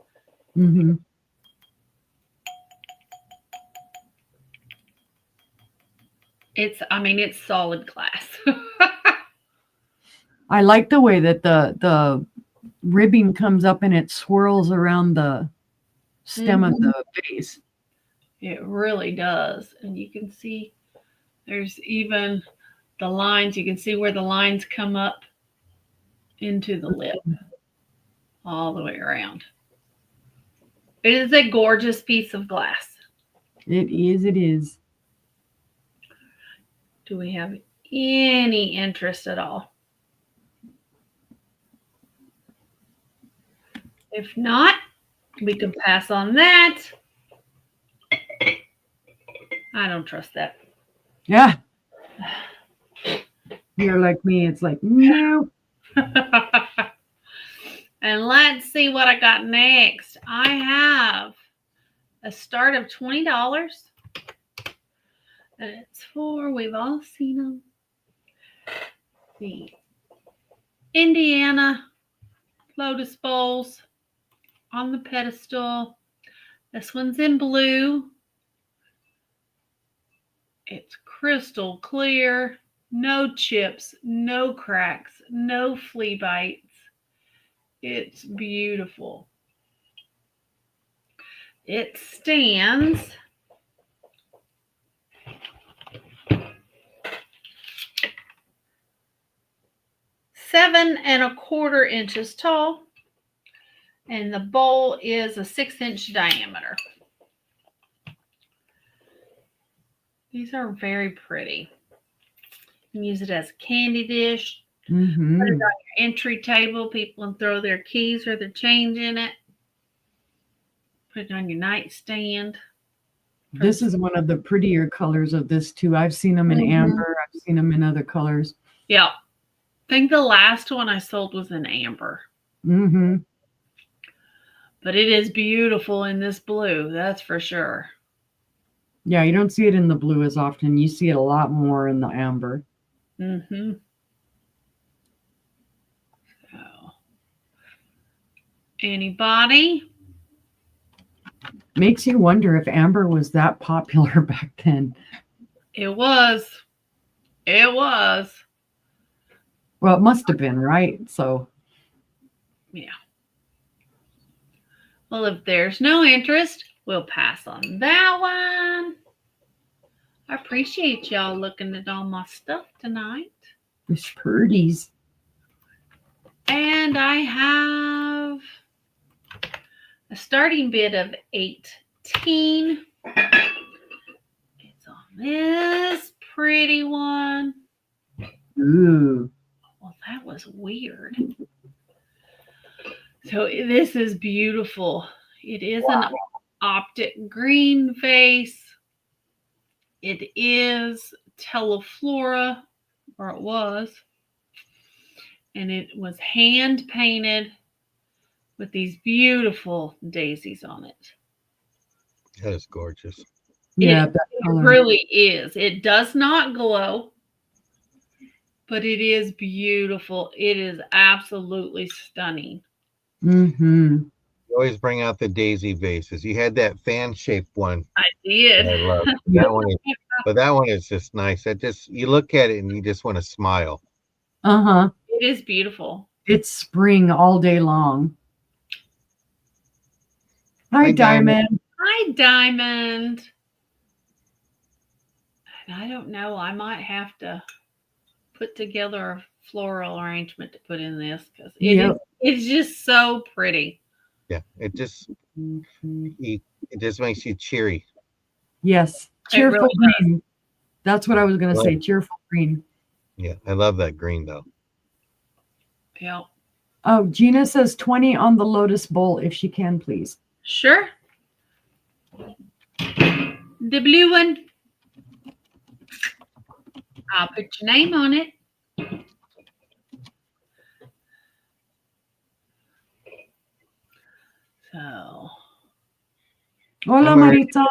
Mm-hmm. It's solid glass. I like the way that the ribbing comes up and it swirls around the stem of the vase. It really does. And you can see there's even the lines. You can see where the lines come up into the lip all the way around. It is a gorgeous piece of glass. It is. Do we have any interest at all? If not, we can pass on that. I don't trust that. Yeah. You're like me. It's like, no. And let's see what I got next. I have a start of $20. And it's for, we've all seen them, the Indiana Lotus Bowls on the pedestal. This one's in blue. It's crystal clear, no chips, no cracks, no flea bites. It's beautiful. It stands 7 1/4 inches tall, and the bowl is a 6-inch diameter. These are very pretty. You can use it as a candy dish. Mm-hmm. Put it on your entry table. People can throw their keys or their change in it. Put it on your nightstand. This is one of the prettier colors of this too. I've seen them in amber. I've seen them in other colors. Yeah. I think the last one I sold was in amber. Mm-hmm. But it is beautiful in this blue. That's for sure. Yeah, you don't see it in the blue as often. You see it a lot more in the amber. Mm-hmm. So, anybody? Makes you wonder if amber was that popular back then. It was. It was. Well, it must have been, right? So, yeah. Well, if there's no interest, we'll pass on that one. I appreciate y'all looking at all my stuff tonight. it's pretties. And I have a starting bid of 18. It's on this pretty one. Ooh. Well, that was weird. So this is beautiful. It is an optic green vase. It is Teleflora, or it was. And it was hand painted with these beautiful daisies on it. That is gorgeous. Yeah, It really is. It does not glow, but it is beautiful. It is absolutely stunning. Mm-hmm. You always bring out the daisy vases. You had that fan-shaped one I that did. I love. Yep. That one is just nice. That just you look at it and you just want to smile. Uh-huh. It is beautiful. It's spring all day long. Hi, Hi, Diamond. Diamond. Hi, Diamond. And I don't know. I might have to put together a floral arrangement to put in this because Yep. it's just so pretty. Yeah, it just makes you cheery. Yes. It really Cheerful does. green. That's what I was going to Well, say. Cheerful green. yeah, I love that green though. Yeah. Oh, Gina says 20 on the lotus bowl if she can, please. Sure. The blue one. I'll put your name on it. So, Hola, Hi, Mary. Marita.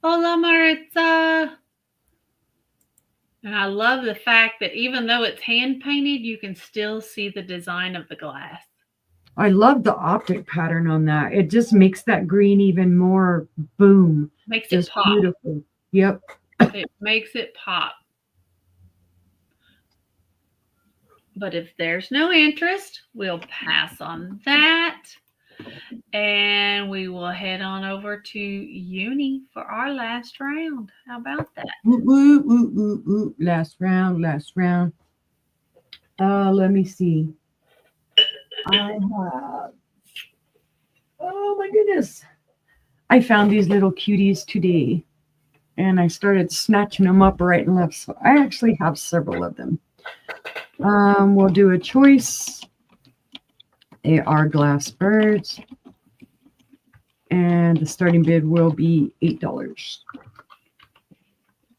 hola, Maritza. And I love the fact that even though it's hand painted, you can still see the design of the glass. I love the optic pattern on that. It just makes that green even more boom. Makes it Just pop. beautiful. Yep. It makes it pop. But if there's no interest, we'll pass on that. And we will head on over to Uni for our last round. How about that? Ooh, ooh, ooh, ooh, ooh. Last round, last round. Let me see. I have. Oh my goodness. I found these little cuties today and I started snatching them up right and left. So I actually have several of them. We'll do a choice. They are glass birds. And the starting bid will be $8.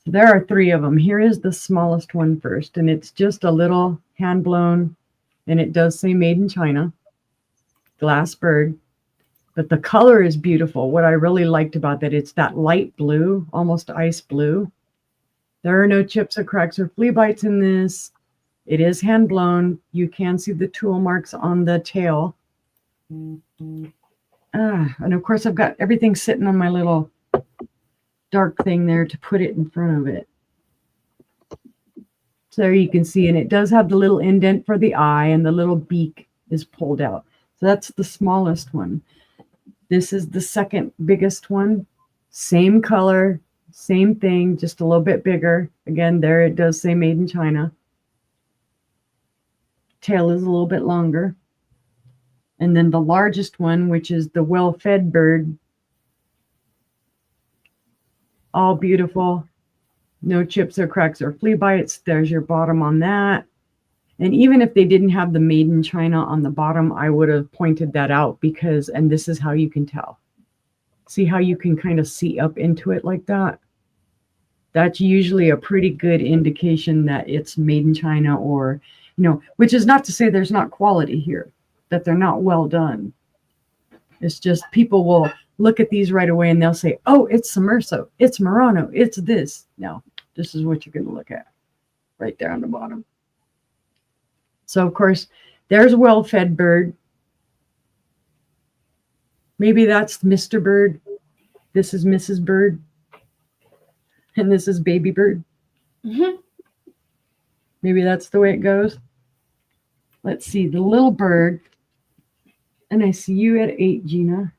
So there are 3 of them. Here is the smallest one first, and it's just a little hand blown, and it does say made in China, glass bird. But the color is beautiful. What I really liked about that, it's that light blue, almost ice blue. There are no chips or cracks or flea bites in this. It is hand blown. You can see the tool marks on the tail. And of course, I've got everything sitting on my little dark thing there to put it in front of it. So there you can see, and it does have the little indent for the eye, and the little beak is pulled out. So that's the smallest one. This is the second biggest one. Same color, same thing, just a little bit bigger. Again, there it does say made in China. Tail is a little bit longer. And then the largest one, which is the well-fed bird, all beautiful. No chips or cracks or flea bites. There's your bottom on that. And even if they didn't have the made in China on the bottom, I would have pointed that out because, and this is how you can tell. See how you can kind of see up into it like that? That's usually a pretty good indication that it's made in China, or, which is not to say there's not quality here, that they're not well done. It's just people will look at these right away and they'll say, oh, it's Submerso, it's Murano, it's this. No, this is what you're going to look at right there on the bottom. So, of course, there's well-fed bird. Maybe that's Mr. Bird. This is Mrs. Bird. And this is baby bird. Mm-hmm. Maybe that's the way it goes. Let's see, the little bird. And I see you at 8, Gina.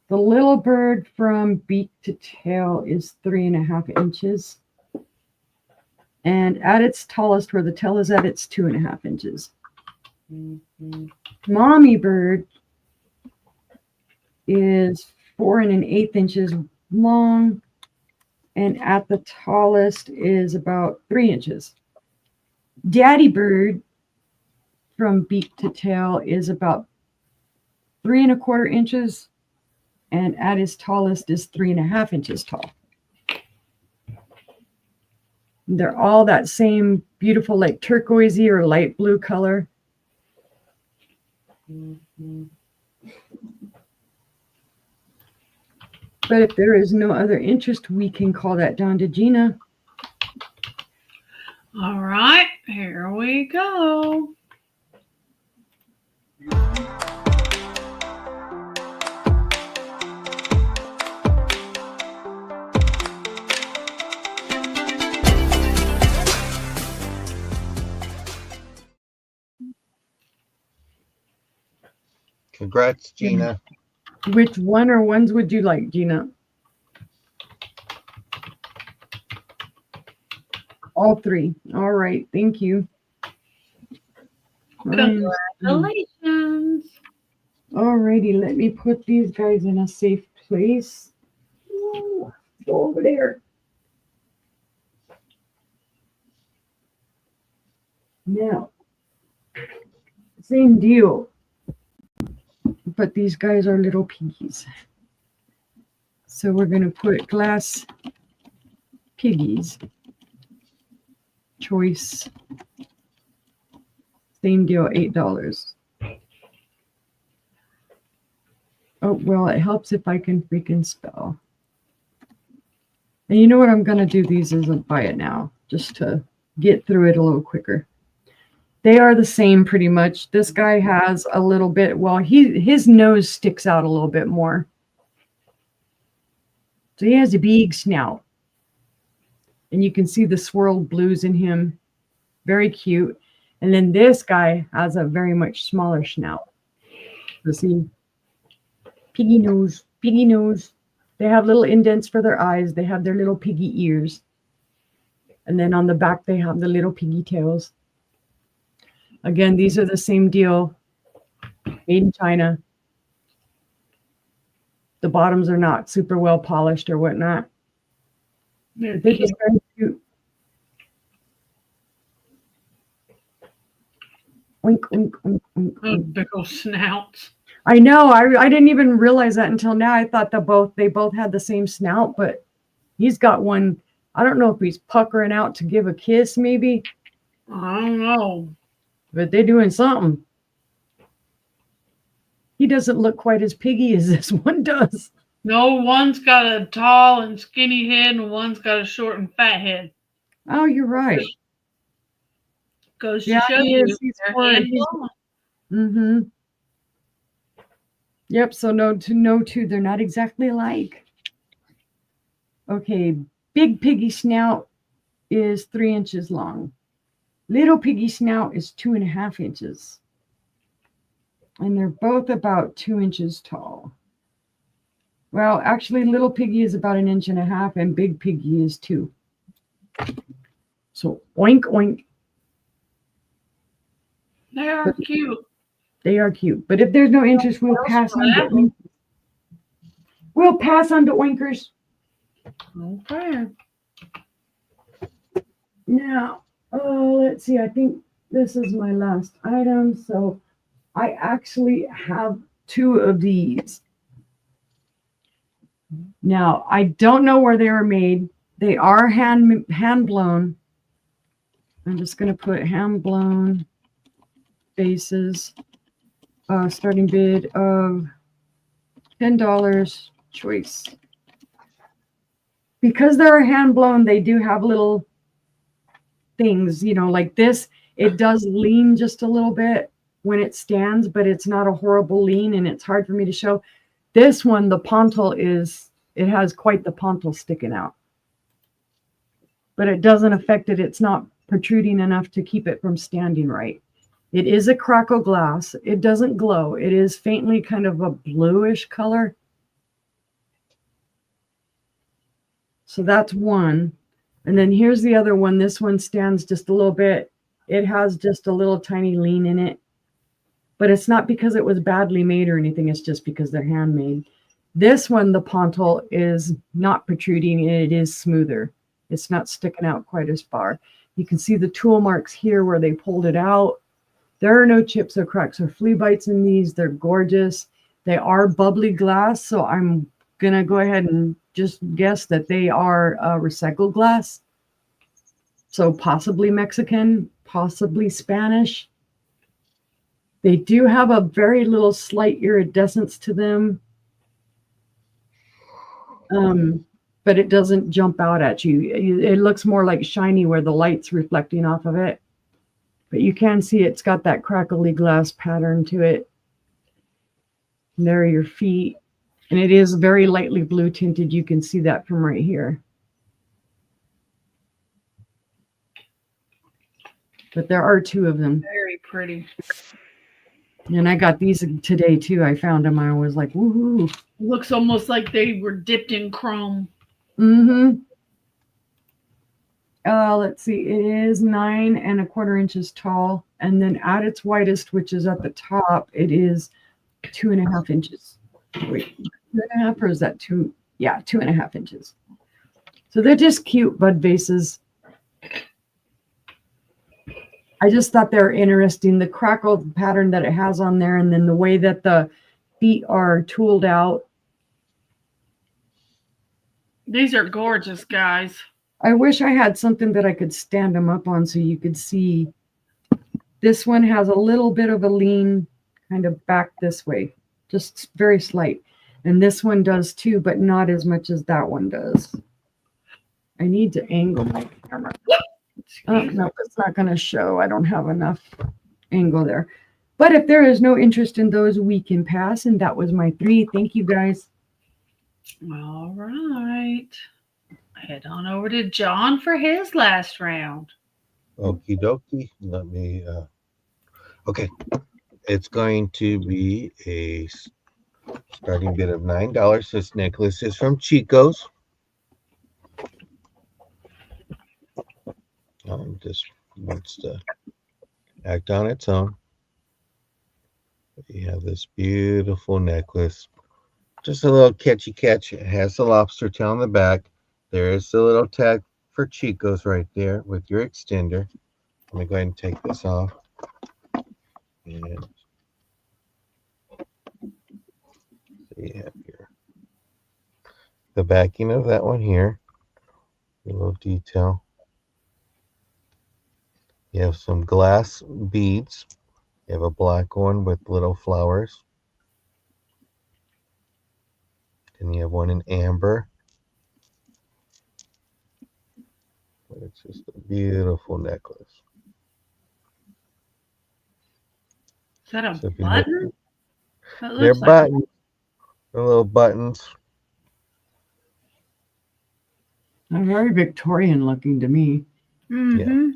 The little bird from beak to tail is 3.5 inches. And at its tallest, where the tail is at, it's 2.5 inches. Mommy bird is 4 1/8 inches long, and at the tallest is about 3 inches. Daddy bird from beak to tail is about 3 1/4 inches, and at his tallest is 3.5 inches tall. They're all that same beautiful, like turquoisey or light blue color. But if there is no other interest, we can call that down to Gina. All right, here we go. Congrats, Gina. Which one or ones would you like, Gina? All three. All right. Thank you. Congratulations. All righty. Let me put these guys in a safe place. Ooh, go over there. Now, same deal. But these guys are little piggies. So we're going to put glass piggies. Choice. Same deal, $8. Oh, well, it helps if I can freaking spell. And you know what I'm going to do? These isn't buy it now, just to get through it a little quicker. They are the same pretty much. This guy has a little bit, well, his nose sticks out a little bit more. So he has a big snout. And you can see the swirled blues in him. Very cute. And then this guy has a very much smaller snout. You see? Piggy nose, piggy nose. They have little indents for their eyes. They have their little piggy ears. And then on the back, they have the little piggy tails. Again, these are the same deal. Made in China. The bottoms are not super well polished or whatnot. They're just very cute. Oink, oink, oink, oink, oink. Big old snouts. I know. I didn't even realize that until now. I thought they both had the same snout, but he's got one. I don't know if he's puckering out to give a kiss, maybe. I don't know. But they're doing something. He doesn't look quite as piggy as this one does. No, one's got a tall and skinny head, and one's got a short and fat head. Oh, you're right. Goes to show you. Mm-hmm. Yep, so no two, they're not exactly alike. Okay, big piggy snout is 3 inches long. Little piggy snout is 2.5 inches. And they're both about 2 inches tall. Well, actually, little piggy is about 1.5 inches and big piggy is 2. So oink, oink. They are cute. They are cute. But if there's no interest, we'll pass on to oinkers. We'll pass on to oinkers. Okay. Now, let's see. I think this is my last item. So I actually have 2 of these. Now, I don't know where they were made. They are hand blown. I'm just going to put hand blown bases. Starting bid of $10 choice. Because they're hand blown, they do have little things, like this. It does lean just a little bit when it stands, but it's not a horrible lean, and it's hard for me to show. This one, the pontil it has quite the pontil sticking out. But it doesn't affect it. It's not protruding enough to keep it from standing right. It is a crackle glass. It doesn't glow. It is faintly kind of a bluish color. So that's one. And then here's the other one. This one stands just a little bit. It has just a little tiny lean in it. But it's not because it was badly made or anything. It's just because they're handmade. This one, the pontil is not protruding. It is smoother. It's not sticking out quite as far. You can see the tool marks here where they pulled it out. There are no chips or cracks or flea bites in these. They're gorgeous. They are bubbly glass, so I'm going to go ahead and just guess that they are recycled glass. So possibly Mexican, possibly Spanish. They do have a very little slight iridescence to them. But it doesn't jump out at you. It looks more like shiny where the light's reflecting off of it. But you can see it's got that crackly glass pattern to it. And there are your feet. And it is very lightly blue tinted. You can see that from right here. But there are 2 of them. Very pretty. And I got these today too. I found them. I was like, woohoo. Looks almost like they were dipped in chrome. Mm-hmm. Let's see. It is 9¼ inches tall. And then at its widest, which is at the top, it is 2.5 inches. Wait, 2.5, or is that two? Yeah, 2.5 inches. So they're just cute bud vases. I just thought they were interesting. The crackled pattern that it has on there, and then the way that the feet are tooled out. These are gorgeous, guys. I wish I had something that I could stand them up on so you could see. This one has a little bit of a lean kind of back this way, just very slight. And this one does too, but not as much as that one does. I need to angle my camera. No, it's not going to show. I don't have enough angle there. But if there is no interest in those, we can pass. And that was my 3. Thank you, guys. All right. Head on over to John for his last round. Okie dokie. Let me. Okay. It's going to be a starting bid of $9. This necklace is from Chico's. Just wants to act on its own. You have this beautiful necklace. Just a little catchy catch. It has the lobster tail on the back. There is the little tag for Chico's right there with your extender. Let me go ahead and take this off. And so you have the backing of that one here. A little detail. You have some glass beads. You have a black one with little flowers. And you have one in amber. It's just a beautiful necklace. Is that a So button? They're buttons. They're little buttons. They're very Victorian looking to me. Mm-hmm. Yeah.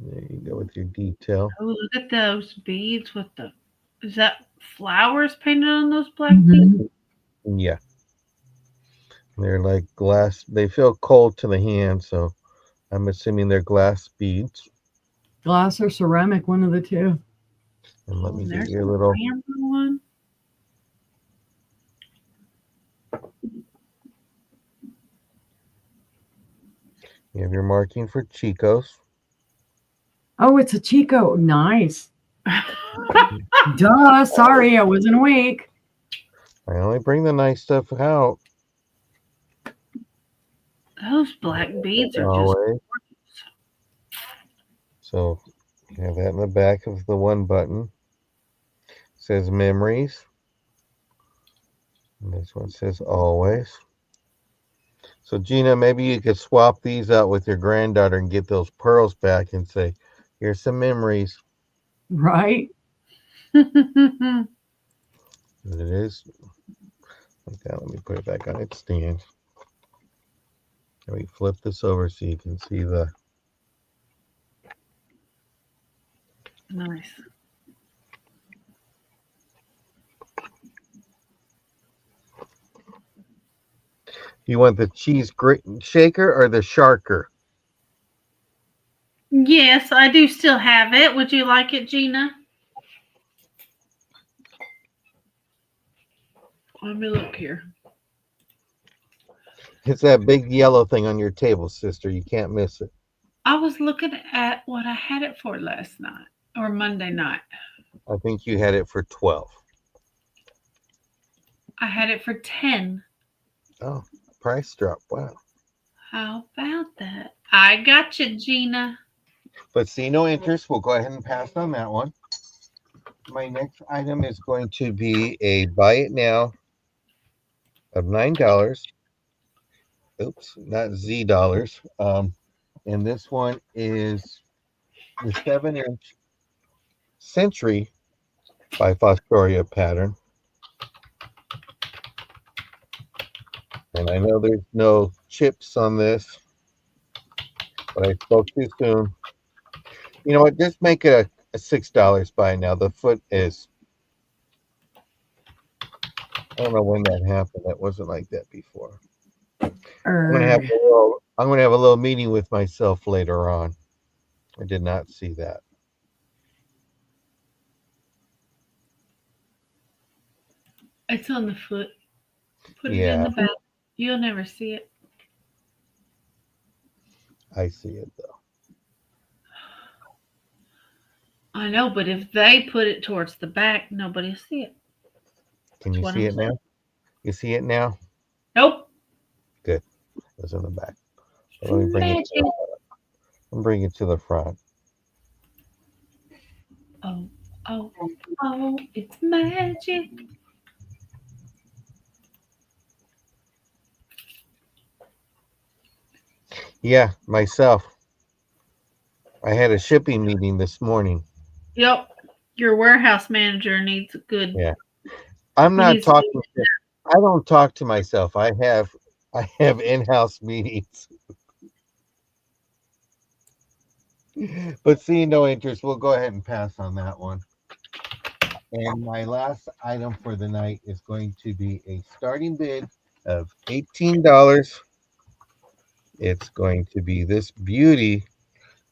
There you go with your detail. Oh, look at those beads with the. Is that flowers painted on those black beads? Yeah. They're like glass. They feel cold to the hand, so I'm assuming they're glass beads. Glass or ceramic, one of the two. And let me get There's your a little. amber one. You have your marking for Chico's. Oh, it's a Chico. Nice. Duh. Sorry, I wasn't awake. I only bring the nice stuff out. Those black beads are Always. just gorgeous. So you have that in the back of the one button. It says memories. And this one says always. So Gina, maybe you could swap these out with your granddaughter and get those pearls back and say, here's some memories. Right? And it is. Okay, let me put it back on its stand. Let me flip this over so you can see the. Nice. You want the cheese shaker or the sharker? Yes, I do still have it. Would you like it, Gina? Let me look here. It's that big yellow thing on your table, sister. You can't miss it. I was looking at what I had it for last night or Monday night. I think you had it for 12. I had it for 10. Oh, price drop. Wow. How about that? I got you, Gina. But see no interest. We'll go ahead and pass on that one. My next item is going to be a buy it now of $9. Oops, not Z dollars. And this one is the 7-inch Century by Fostoria pattern. And I know there's no chips on this, but I spoke too soon. You know what? Just make it $6 by now. The foot is. I don't know when that happened. That wasn't like that before. Er, I'm gonna have a little meeting with myself later on. I did not see that. It's on the foot. Put it in Yeah, the back. You'll never see it. I see it though. I know, but if they put it towards the back, nobody'll see it. Can That's you what see I'm it saying. now? You see it now? Nope. Good. It's in the back. It's Let me bring it. magic. Bring it to the front. Oh, oh, oh, it's magic. Yeah, myself. I had a shipping meeting this morning. Yep. Your warehouse manager needs a good. Yeah, I'm He not needs to be. talking. I don't talk to myself. I have in-house meetings. But seeing no interest, we'll go ahead and pass on that one. And my last item for the night is going to be a starting bid of $18. It's going to be this beauty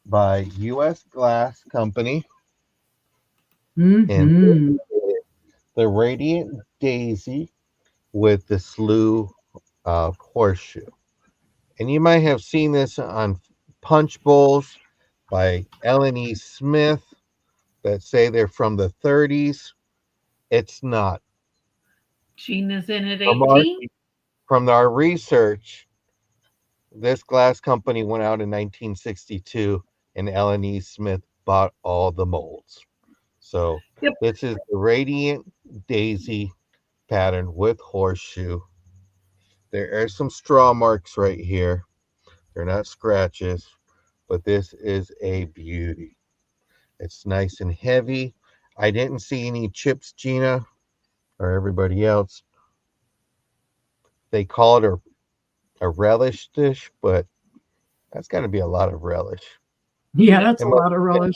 by U.S. Glass Company, and mm-hmm. the Radiant Daisy with the slew horseshoe. And you might have seen this on punch bowls by Ellen Smith that say they're from the 30s. It's not. Gina's in at From our 18. from our research, this glass company went out in 1962, and Ellen Smith bought all the molds. So Yep. this is the Radiant Daisy pattern with horseshoe. There are some straw marks right here. They're not scratches, but this is a beauty. It's nice and heavy. I didn't see any chips, Gina, or everybody else. They call it a relish dish, but that's got to be a lot of relish. Yeah, Yep. that's It a must, lot of relish.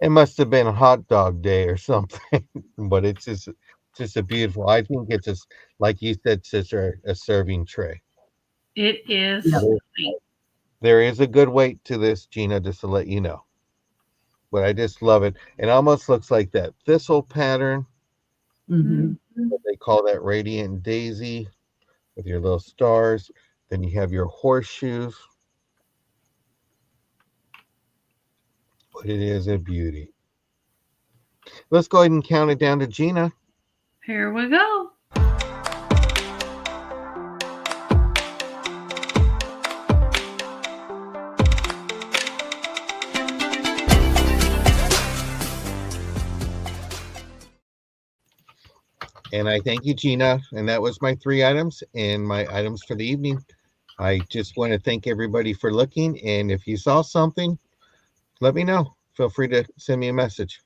it must have been a hot dog day or something, but it's just a beautiful. I think it's just like you said, sister, a serving tray. It is Yeah. sweet. There is a good weight to this, Gina, just to let you know. But I just love it. It almost looks like that thistle pattern. Mm-hmm. They call that Radiant Daisy with your little stars. Then you have your horseshoes. But it is a beauty. Let's go ahead and count it down to Gina. Here we go. And I thank you, Gina. And that was my 3 items and my items for the evening. I just want to thank everybody for looking. And if you saw something, let me know. Feel free to send me a message.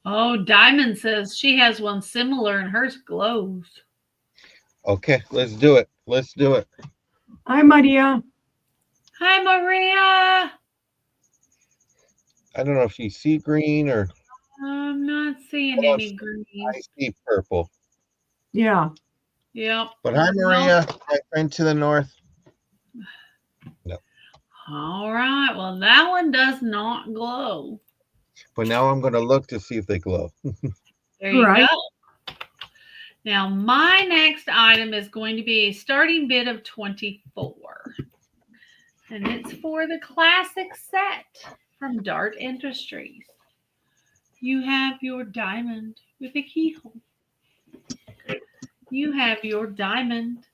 Oh, Diamond says she has one similar and hers glows. Okay, let's do it. Let's do it. Hi, Maria. Hi, Maria. I don't know if you see green or I'm not seeing oh, any green. I see purple. Yeah. Yep. But hi, Nope. Maria, my friend to the north. No. All right. Well, that one does not glow. But now I'm going to look to see if they glow. There you go. Right. Now, my next item is going to be a starting bid of 24. And it's for the classic set from Dart Industries. You have your diamond with a keyhole. You have your diamond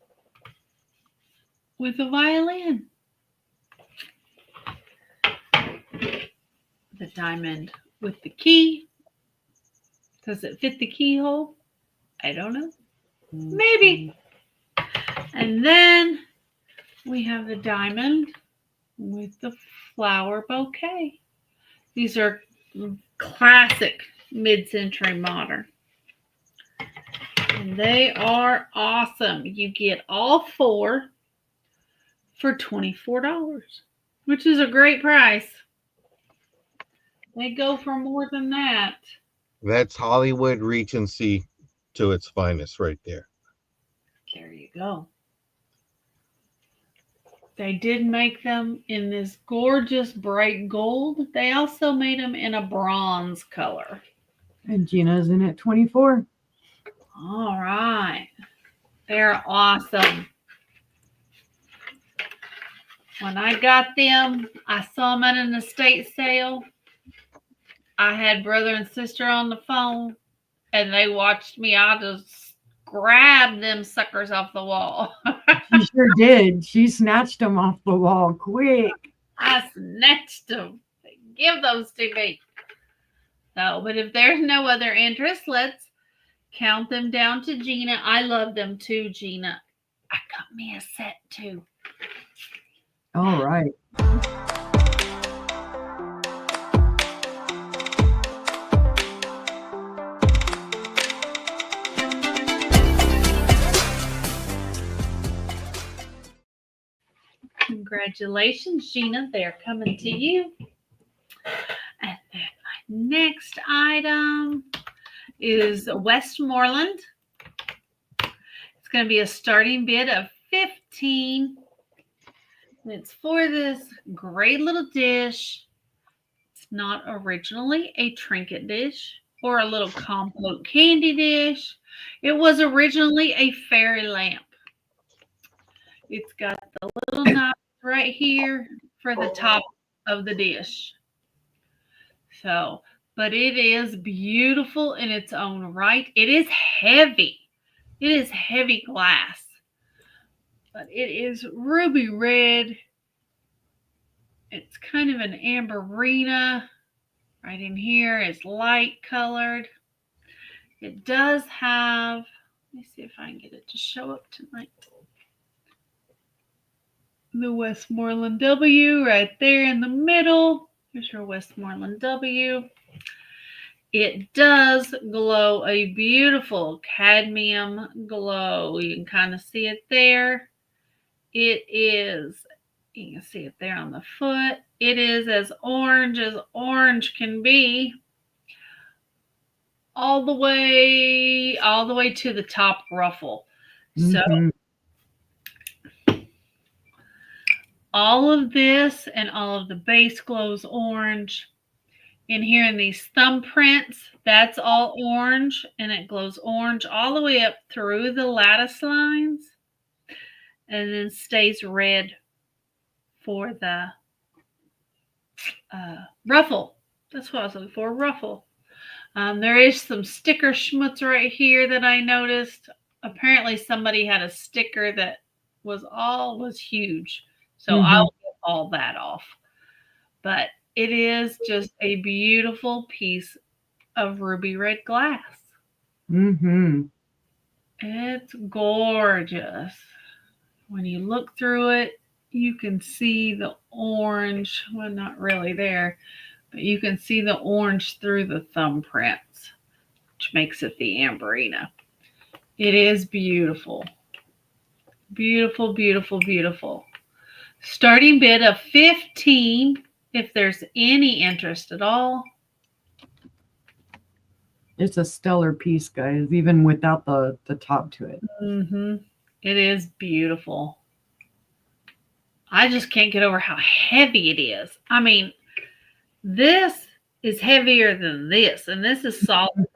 with a violin. The diamond with the key. Does it fit the keyhole? I don't know. Maybe. And then we have the diamond with the flower bouquet. These are classic mid-century modern. And they are awesome. You get all 4 for $24, which is a great price. They go for more than that. That's Hollywood Regency to its finest right there. There you go. They did make them in this gorgeous bright gold. They also made them in a bronze color. And Gina's in at 24. All right. They're awesome. When I got them, I saw them at an estate sale. I had brother and sister on the phone, and they watched me. I just grabbed them suckers off the wall. She sure did. She snatched them off the wall quick. I snatched them. Give those to me. So, but if there's no other interest, let's count them down to Gina. I love them too, Gina. I got me a set too. All right. Congratulations, Gina. They're coming to you. And then my next item is Westmoreland. It's going to be a starting bid of 15. And it's for this great little dish. It's not originally a trinket dish or a little compote candy dish. It was originally a fairy lamp. It's got the little knob right here for the top of the dish. So, but it is beautiful in its own right. It is heavy. It is heavy glass. But it is ruby red. It's kind of an amberina. Right in here is light colored. It does have, let me see if I can get it to show up tonight. The Westmoreland W right there in the middle. Here's your Westmoreland W. It does glow a beautiful cadmium glow. You can kind of see it there. It is, you can see it there on the foot. It is as orange can be. All the way to the top ruffle. So all of this and all of the base glows orange. In here in these thumbprints, that's all orange, and it glows orange all the way up through the lattice lines, and then stays red for the ruffle. That's what I was looking for, ruffle. There is some sticker schmutz right here that I noticed. Apparently somebody had a sticker that was huge. So I'll get all that off. But it is just a beautiful piece of ruby red glass. It's gorgeous. When you look through it, you can see the orange. Well, not really there, but you can see the orange through the thumbprints, which makes it the amberina. It is beautiful. Beautiful, beautiful, beautiful. Starting bid of 15 if there's any interest at all. It's a stellar piece, guys, even without the top to it. It is beautiful. I just can't get over how heavy it is. I mean, this is heavier than this, and this is solid.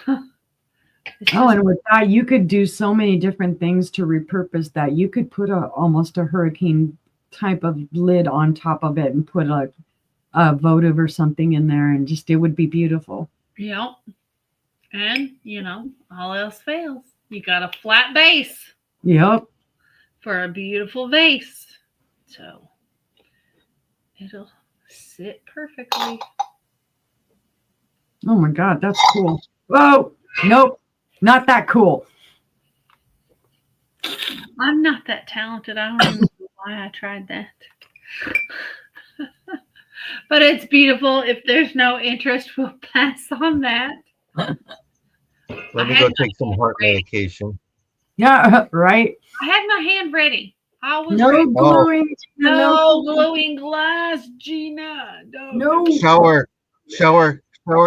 And with that, you could do so many different things to repurpose that. You could put almost a hurricane type of lid on top of it and put a votive or something in there, and just it would be beautiful. Yep. And, all else fails. You got a flat base. Yep. For a beautiful vase. So it'll sit perfectly. Oh my God, that's cool. Whoa, nope, not that cool. I'm not that talented. I don't know why I tried that. But it's beautiful. If there's no interest, we'll pass on that. Let me go take some heart medication. Yeah, right. I had my hand ready. I was no ready. Gluing. No glowing glass, Gina. No. Shower. Show her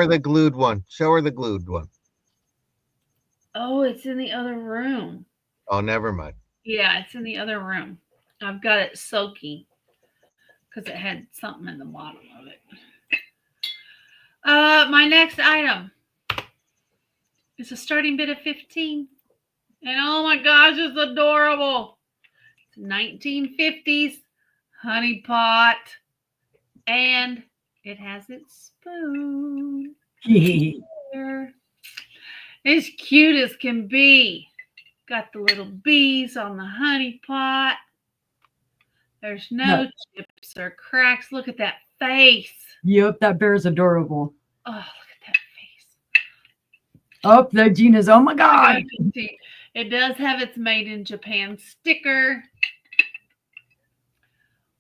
the glued one. Show her the glued one. Oh, it's in the other room. Oh, never mind. Yeah, it's in the other room. I've got it soaking because it had something in the bottom of it. My next item is a starting bid of 15. And oh my gosh, it's adorable. It's 1950s honey pot. And it has its spoon. Here. It's cute as can be. Got the little bees on the honey pot. There's no chips or cracks. Look at that face. Yep, that bear's adorable. Oh, look at that face. Oh, there Gina's. Oh my God. It does have its made in Japan sticker.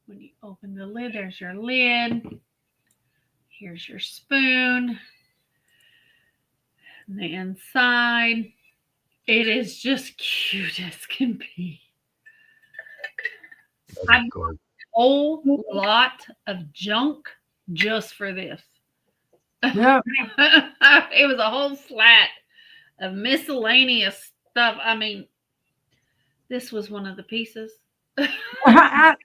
When you open the lid, there's your lid. Here's your spoon. And the inside. It is just cute as can be. I've got a whole lot of junk just for this. Yep. It was a whole flat of miscellaneous stuff. I mean, this was one of the pieces. I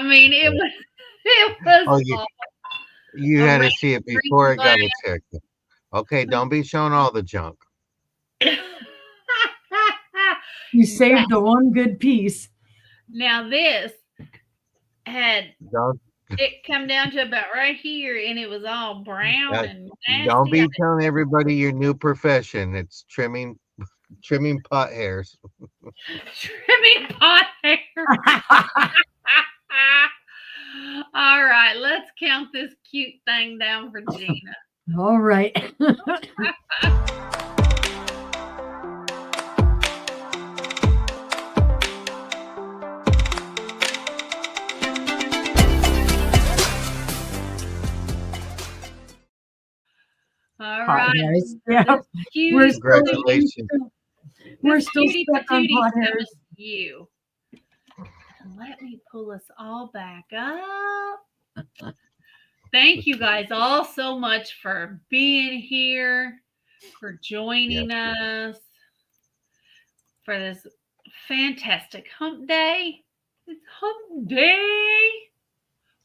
mean, it was you had to see it before it got its haircut. Okay, don't be showing all the junk. You saved the one good piece. Now this had it come down to about right here, and it was all brown and nasty. Don't be telling everybody your new profession. It's trimming pot hairs. Trimming pot hair. All right, let's count this cute thing down for Gina. All right. All right. Yeah. Congratulations. We're still stuck on pot hairs. You. And let me pull us all back up. Thank you guys all so much for being here, for joining us for this fantastic hump day. It's hump day.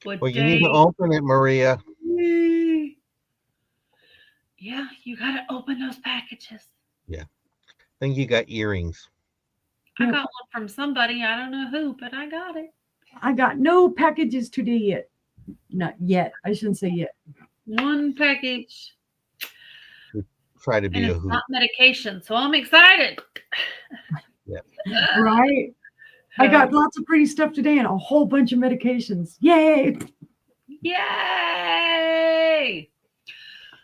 Well, you need to open it, Maria. Yeah, you got to open those packages. Yeah. I think you got earrings. I got one from somebody. I don't know who, but I got it. I got no packages today yet. Not yet. I shouldn't say yet. One package. Try to be and a it's hoot. not medication, so I'm excited. Yeah. Right. I got lots of pretty stuff today and a whole bunch of medications. Yay! Yay!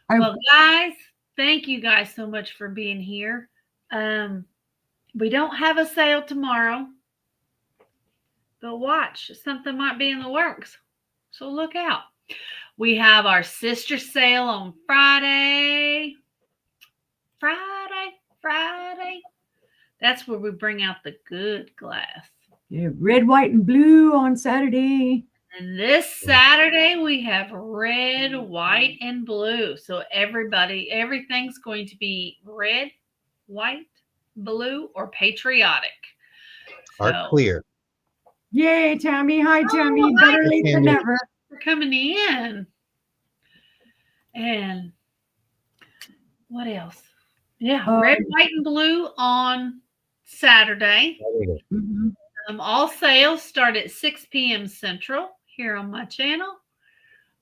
Well, guys, thank you guys so much for being here. We don't have a sale tomorrow, but watch, something might be in the works. So look out. We have our sister sale on Friday. Friday. That's where we bring out the good glass. Yeah, red, white, and blue on Saturday. And this Saturday we have red, white, and blue. So everything's going to be red, white, blue, or patriotic. Are clear. Yay, Tammy. Hi, Tammy. Better late than never. For coming in. And what else? Yeah, red, white, and blue on Saturday. Mm-hmm. All sales start at 6 p.m. Central here on my channel.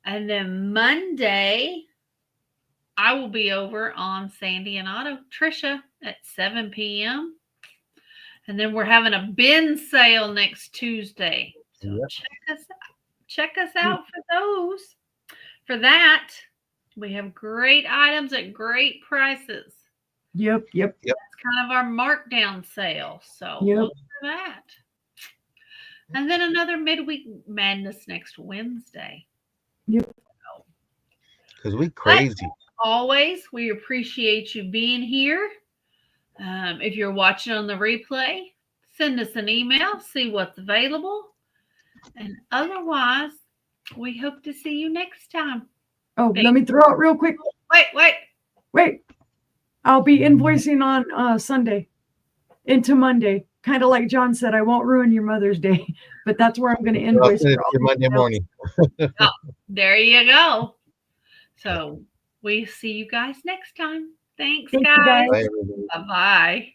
And then Monday, I will be over on Sandy and Otto, Trisha, at 7 p.m. And then we're having a bin sale next Tuesday. So check us out for those. For that, we have great items at great prices. Yep. That's kind of our markdown sale. So look for that. And then another Midweek Madness next Wednesday. Yep. Because we crazy. But always, we appreciate you being here. If you're watching on the replay, send us an email, see what's available. And otherwise, we hope to see you next time. Oh, let me throw out real quick. Wait. I'll be invoicing on Sunday into Monday. Kind of like John said, I won't ruin your Mother's Day, but that's where I'm going to Well, invoice it's for all your the Monday accounts. morning. Oh, there you go. So we see you guys next time. Thanks, Thank you, guys. guys. Bye, everybody. Bye-bye.